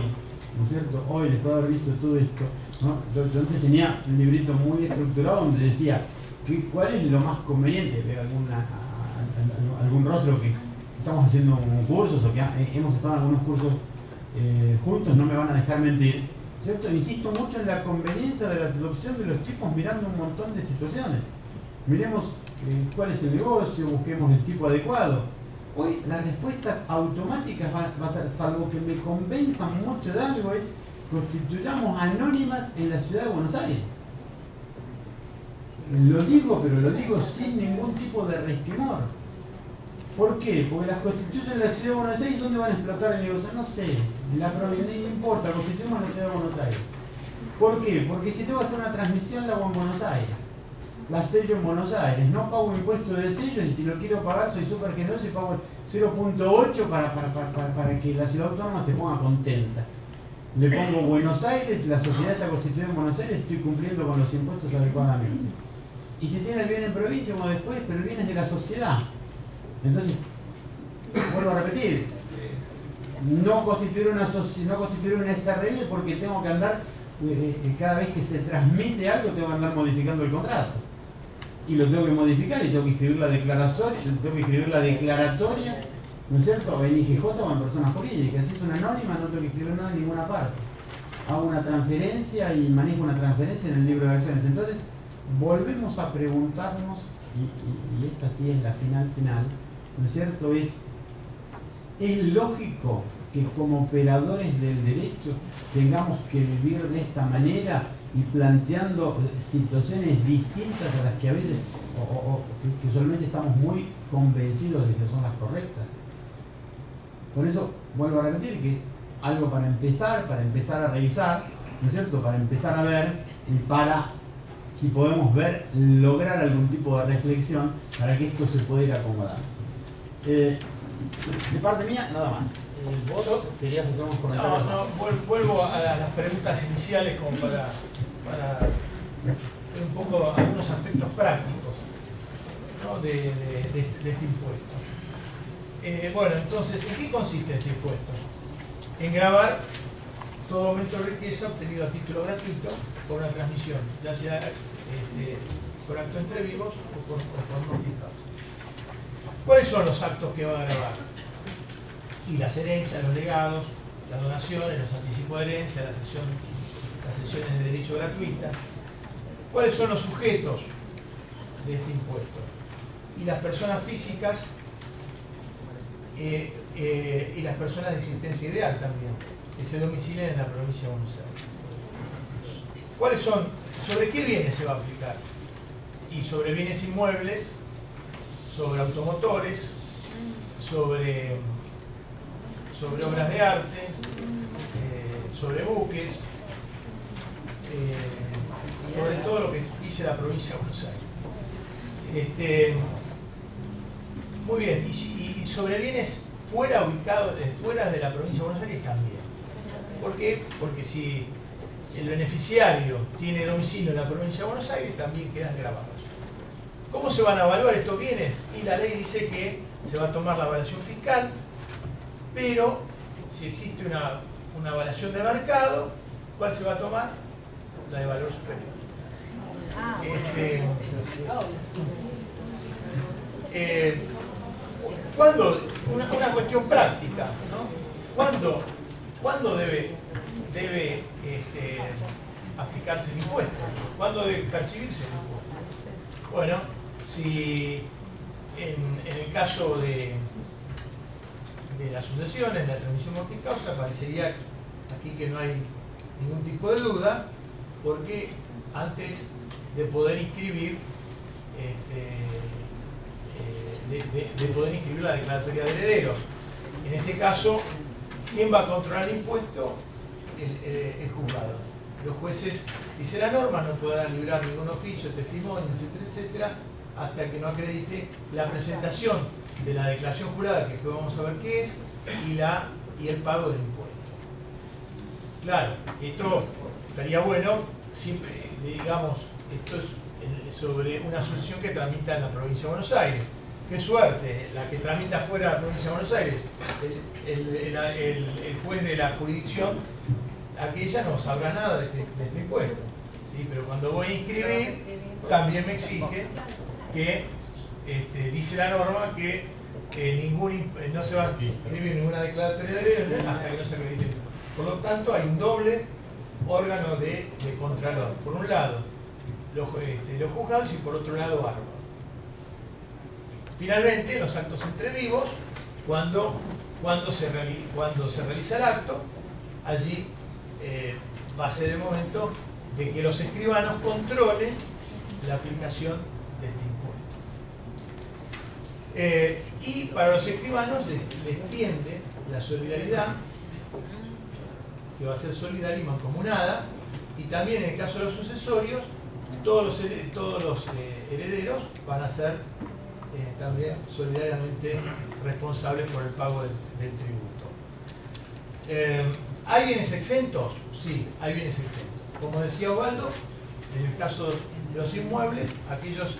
¿no es cierto?, hoy, después de haber visto todo esto, ¿no?, yo antes tenía un librito muy estructurado donde decía cuál es lo más conveniente. Veo algún rostro que estamos haciendo cursos o que hemos estado en algunos cursos juntos, no me van a dejar mentir, ¿cierto? Insisto mucho en la conveniencia de la adopción de los tipos mirando un montón de situaciones. Miremos cuál es el negocio, busquemos el tipo adecuado. Hoy las respuestas automáticas va a ser, salvo que me convenzan mucho de algo, es constituyamos anónimas en la ciudad de Buenos Aires. Lo digo, pero lo digo sin ningún tipo de resquemor. ¿Por qué? Porque las constituyen en la ciudad de Buenos Aires. ¿Dónde van a explotar el negocio? No sé. En la provincia, no importa, constituimos en la ciudad de Buenos Aires. ¿Por qué? Porque si tengo que hacer una transmisión la hago en Buenos Aires. La sello en Buenos Aires. No pago impuesto de sello y si lo quiero pagar soy súper generoso y pago 0.8 para que la ciudad autónoma se ponga contenta. Le pongo Buenos Aires, la sociedad está constituida en Buenos Aires, estoy cumpliendo con los impuestos adecuadamente. Y si tiene el bien en provincia como después, pero el bien es de la sociedad. Entonces, vuelvo a repetir, no constituir una SRL porque tengo que andar, cada vez que se transmite algo, tengo que andar modificando el contrato. Y lo tengo que modificar y tengo que escribir la declaratoria, ¿no es cierto?, en IGJ o en personas jurídicas. Si es una anónima, no tengo que escribir nada en ninguna parte. Hago una transferencia y manejo una transferencia en el libro de acciones. Entonces, volvemos a preguntarnos, y esta sí es la final, ¿no es cierto?, es lógico que como operadores del derecho tengamos que vivir de esta manera y planteando situaciones distintas a las que a veces, que usualmente estamos muy convencidos de que son las correctas. Por eso, vuelvo a repetir que es algo para empezar a revisar, ¿no es cierto?, para empezar a ver y para, si podemos ver, lograr algún tipo de reflexión para que esto se pueda ir acomodando. De parte mía, nada más. ¿Vos querías hacer unos comentarios? No, vuelvo a las preguntas iniciales como para ver un poco algunos aspectos prácticos, ¿no?, de este impuesto. Bueno, entonces, ¿en qué consiste este impuesto? En gravar todo aumento de riqueza obtenido a título gratuito por una transmisión, ya sea por acto entre vivos o por notificados. ¿Cuáles son los actos que van a grabar? Y las herencias, los legados, las donaciones, los anticipos de herencia, las sesiones de derecho gratuitas. ¿Cuáles son los sujetos de este impuesto? Y las personas físicas y las personas de existencia ideal también, que se domicilian en la provincia de Buenos Aires. ¿Cuáles son? ¿Sobre qué bienes se va a aplicar? Y sobre bienes inmuebles, sobre automotores, sobre obras de arte, sobre buques dice la provincia de Buenos Aires. Muy bien, y sobre bienes fuera ubicados, fuera de la provincia de Buenos Aires también. ¿Por qué? Porque si el beneficiario tiene domicilio en la provincia de Buenos Aires, también quedan grabados. ¿Cómo se van a evaluar estos bienes? Y la ley dice que se va a tomar la evaluación fiscal, pero si existe una evaluación de mercado, ¿cuál se va a tomar? La de valor superior. ¿Cuándo? Una cuestión práctica, ¿no? ¿Cuándo debe aplicarse el impuesto? ¿Cuándo debe percibirse el impuesto? Bueno, si en el caso de las sucesiones, de la transmisión multicausa, parecería aquí que no hay ningún tipo de duda, porque antes de poder inscribir la declaratoria de herederos, en este caso, ¿quién va a controlar el impuesto? El juzgado. Los jueces, dice la norma, no podrán librar ningún oficio, testimonio, etcétera, etcétera, hasta que no acredite la presentación de la declaración jurada, que después vamos a ver qué es, y el pago del impuesto. Claro, esto estaría bueno, siempre, digamos, esto es sobre una sucesión que tramita en la provincia de Buenos Aires. Qué suerte, la que tramita fuera de la provincia de Buenos Aires, el juez de la jurisdicción, aquella no sabrá nada de este impuesto, ¿sí? Pero cuando voy a inscribir, también me exige que, dice la norma, que no se va a inscribir ninguna declaratoria de herederos hasta que no se acredite. Por lo tanto, hay un doble órgano de contralor. Por un lado, los juzgados, y por otro lado, Bárbaro. Finalmente, los actos entre vivos, cuando se realiza el acto, allí va a ser el momento de que los escribanos controlen la aplicación de este impuesto. Y para los escribanos les tiende la solidaridad, que va a ser solidaria y mancomunada, y también en el caso de los sucesorios, todos los herederos van a ser también solidariamente responsables por el pago del tributo. ¿Hay bienes exentos? Sí, hay bienes exentos. Como decía Osvaldo, en el caso de los inmuebles, aquellos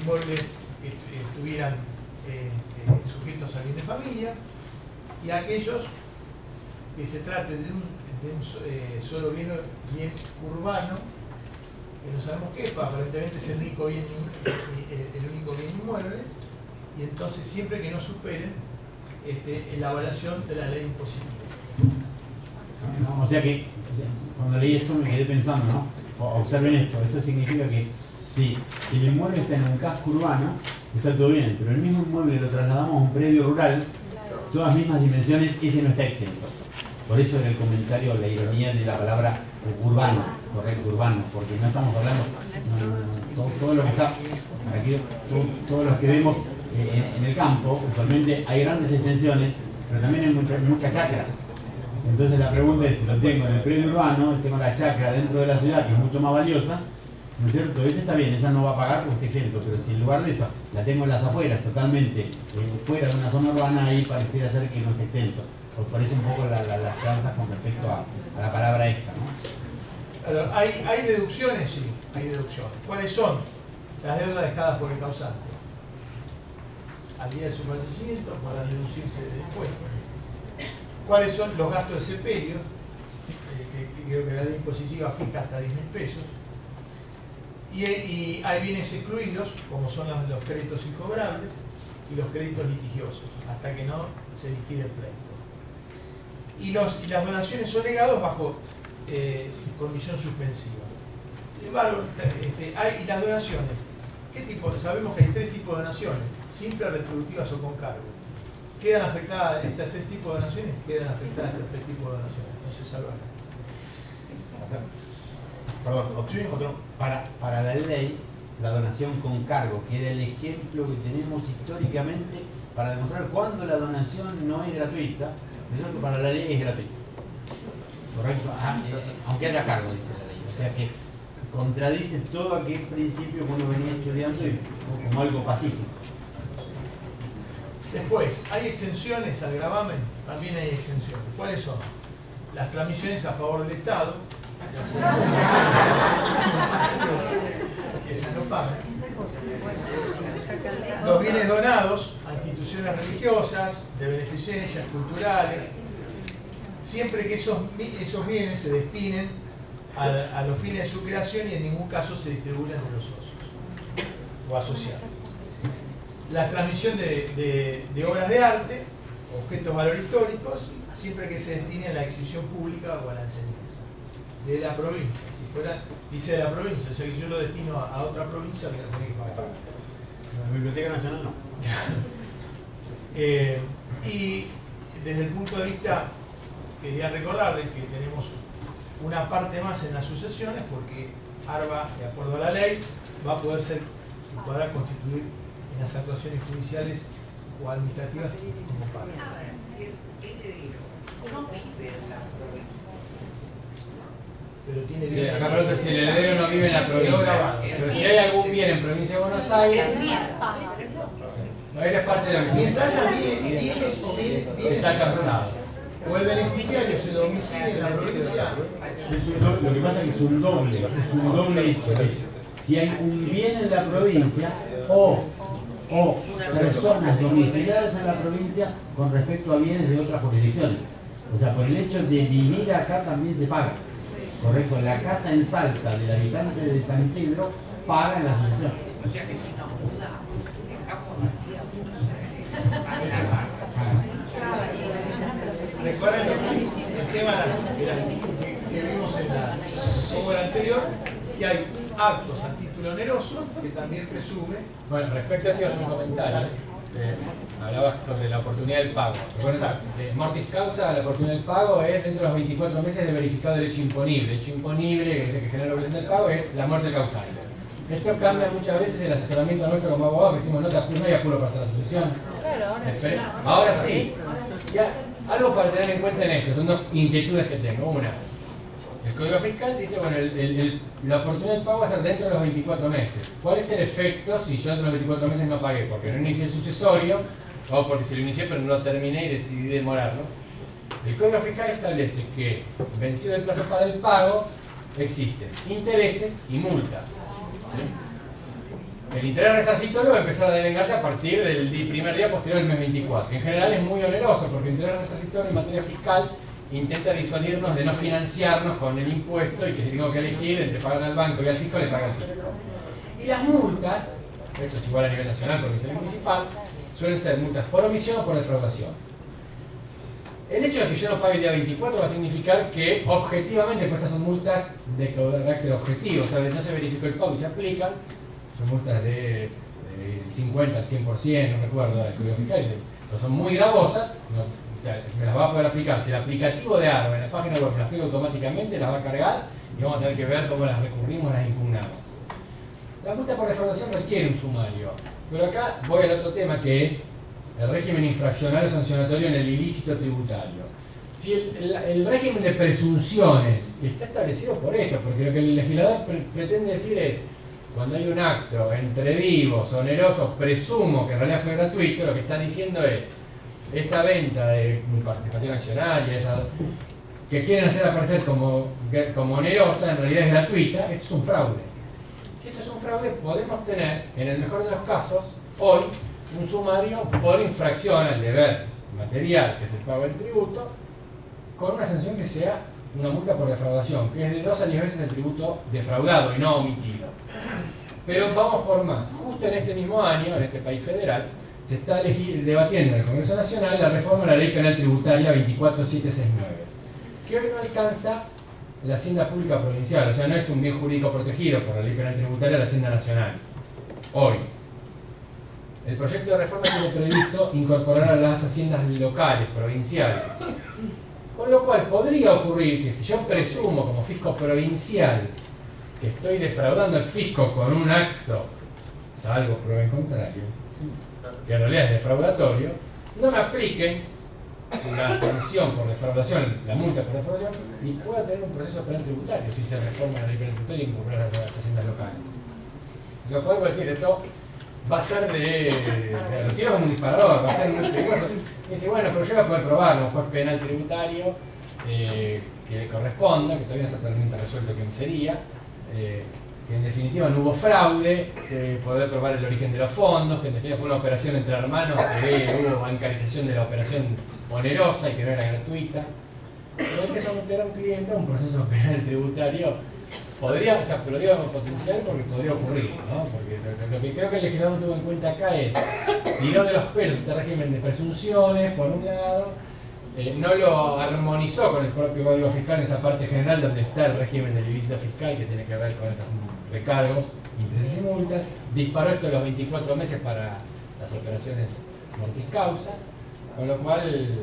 inmuebles que estuvieran sujetos al bien de familia, y aquellos que se trate de un solo bien urbano, que no sabemos qué es, aparentemente es el único bien inmueble, y entonces siempre que no superen la evaluación de la ley impositiva. O sea que cuando leí esto me quedé pensando, ¿no? Observen esto significa que si el inmueble está en un casco urbano, está todo bien, pero el mismo inmueble lo trasladamos a un predio rural, todas mismas dimensiones, ese no está exento. Por eso en el comentario la ironía de la palabra urbano, correcto, urbano, porque no estamos hablando, todo lo que está aquí, todos los que vemos en el campo, usualmente hay grandes extensiones, pero también hay mucha chacra. Entonces la pregunta es, si lo tengo en el predio urbano, tengo la chacra dentro de la ciudad, que es mucho más valiosa, ¿no es cierto? Esa está bien, esa no va a pagar porque está exento, pero si en lugar de esa la tengo en las afueras, totalmente fuera de una zona urbana, ahí pareciera ser que no está exento. Por eso un poco las tranzas con respecto a la palabra esta, ¿no? ¿Hay deducciones? Sí, hay deducciones. ¿Cuáles son? Las deudas dejadas por el causante. Al día de su fallecimiento podrán deducirse del impuesto. ¿Cuáles son los gastos de sepelio? Que creo que la ley impositiva fija hasta 10.000 pesos. Y hay bienes excluidos, como son los créditos incobrables y los créditos litigiosos, hasta que no se liquide el pleito. Y las donaciones o legados bajo condición suspensiva. Sin embargo, y las donaciones, ¿qué tipo? Sabemos que hay 3 tipos de donaciones: simples, retributivas o con cargo. ¿Quedan afectadas estos 3 tipos de donaciones? Quedan afectadas estos 3 tipos de donaciones. No se salvan. Perdón, otro. Para la ley, la donación con cargo, que era el ejemplo que tenemos históricamente para demostrar cuándo la donación no es gratuita, eso para la ley es gratuita. ¿Correcto? Aunque haya cargo, dice la ley. O sea que contradice todo aquel principio que uno venía estudiando y como algo pacífico. Después, ¿hay exenciones al gravamen? También hay exenciones. ¿Cuáles son? Las transmisiones a favor del Estado. Esas no pagan. Los bienes donados a instituciones religiosas, de beneficencias, culturales, siempre que esos bienes se destinen a los fines de su creación y en ningún caso se distribuyan entre los socios o asociados. La transmisión de obras de arte, objetos valor históricos, siempre que se destine a la exhibición pública o a la enseñanza de la provincia. Si fuera, dice de la provincia, o sea que yo lo destino a otra provincia, que no tiene que pagar. La Biblioteca Nacional no. Y desde el punto de vista, quería recordarles que tenemos una parte más en las sucesiones, porque ARBA, de acuerdo a la ley, va a poder se podrá constituir en las actuaciones judiciales o administrativas como parte. A ver, si el heredero no vive en la provincia. Pero tiene Sí, bien. acá pregunta si el heredero no vive en la provincia. Pero si hay algún bien en provincia de Buenos Aires, no eres parte de la Mientras provincia. haya bienes o bienes Está cansado. o el beneficiario se domicilia en la provincia, Lo que pasa es que es un doble hecho. Si hay un bien en la provincia o personas domiciliadas en la provincia con respecto a bienes de otras jurisdicciones. O sea, por el hecho de vivir acá también se paga. Correcto, la casa en Salta del habitante de San Isidro paga en la sucesión. O sea que si nos mudamos, dejamos vacía Buenos recuerden el tema que vimos en la obra anterior, que hay actos a título oneroso que también presume. Bueno, respecto a esto, es un comentario. Hablabas sobre la oportunidad del pago. Recuerda, mortis causa, la oportunidad del pago es dentro de los 24 meses de verificado derecho imponible. El hecho imponible que genera la obligación del pago es la muerte causal. Esto cambia muchas veces el asesoramiento nuestro como abogados, que decimos no hay apuro para hacer la sucesión. Ahora sí. Ya, algo para tener en cuenta en esto, son dos inquietudes que tengo. Una, el Código Fiscal dice, bueno, la oportunidad del pago va a ser dentro de los 24 meses. ¿Cuál es el efecto si yo dentro de los 24 meses no pagué? Porque no inicié el sucesorio, o porque si lo inicié pero no lo terminé y decidí demorarlo. El Código Fiscal establece que, vencido el plazo para el pago, existen intereses y multas. ¿Sí? El interés resarcitorio va a empezar a devengarse a partir del primer día posterior al mes 24. En general es muy oneroso, porque el interés resarcitorio en materia fiscal intenta disuadirnos de no financiarnos con el impuesto y que si tengo que elegir entre pagar al banco y al fisco, le paga al fisco. Y las multas, esto es igual a nivel nacional, provincial y municipal, suelen ser multas por omisión o por defraudación. El hecho de que yo no pague el día 24 va a significar que objetivamente, pues estas son multas de carácter objetivo, o sea, no se verificó el pago y se aplican, son multas de 50 al 100%, no recuerdo el Código Fiscal, pero son muy gravosas, no, o sea, me las va a poder aplicar. Si el aplicativo de ARBA en la página web me las aplica automáticamente, las va a cargar y vamos a tener que ver cómo las recurrimos, las impugnamos. La multa por defraudación requiere un sumario, pero acá voy al otro tema, que es el régimen infraccional o sancionatorio en el ilícito tributario. Si el régimen de presunciones está establecido por esto, porque lo que el legislador pretende decir es, cuando hay un acto entre vivos, oneroso, presumo que en realidad fue gratuito, lo que está diciendo es, esa venta de participación accionaria, que quieren hacer aparecer como onerosa, en realidad es gratuita, esto es un fraude. Si esto es un fraude, podemos tener, en el mejor de los casos, hoy, un sumario por infracción al deber material, que es el pago del tributo, con una sanción que sea una multa por defraudación, que es de 2 a 10 veces el tributo defraudado y no omitido. Pero vamos por más. Justo en este mismo año, en este país federal, se está debatiendo en el Congreso Nacional la reforma de la Ley Penal Tributaria 24769, que hoy no alcanza la Hacienda Pública Provincial, o sea, no es un bien jurídico protegido por la Ley Penal Tributaria de la Hacienda Nacional. Hoy. El proyecto de reforma tiene previsto incorporar a las haciendas locales, provinciales. Con lo cual podría ocurrir que si yo presumo como fisco provincial que estoy defraudando al fisco con un acto, salvo prueba en contrario, que en realidad es defraudatorio, no me apliquen la sanción por defraudación, la multa por defraudación, y pueda tener un proceso penal tributario si se reforma la ley penal tributaria y incorpora las haciendas locales. Lo podemos decir, esto va a ser lo tiro como un disparador, va a ser muy peligroso. Y dice, bueno, pero yo voy a poder probarlo, un juez penal tributario que le corresponda, que todavía no está totalmente resuelto quién sería, que en definitiva no hubo fraude, poder probar el origen de los fondos, que en definitiva fue una operación entre hermanos, que hubo bancarización de la operación onerosa y que no era gratuita. Pero hay que someter a un cliente a un proceso penal tributario. Podría, o sea, pero digo potencial porque podría ocurrir, ¿no? Porque lo que creo que el legislador tuvo en cuenta acá es tiró de los pelos este régimen de presunciones, por un lado, no lo armonizó con el propio Código Fiscal en esa parte general donde está el régimen del ilícito fiscal que tiene que ver con estos recargos, intereses y multas, disparó esto a los 24 meses para las operaciones mortis causa, con lo cual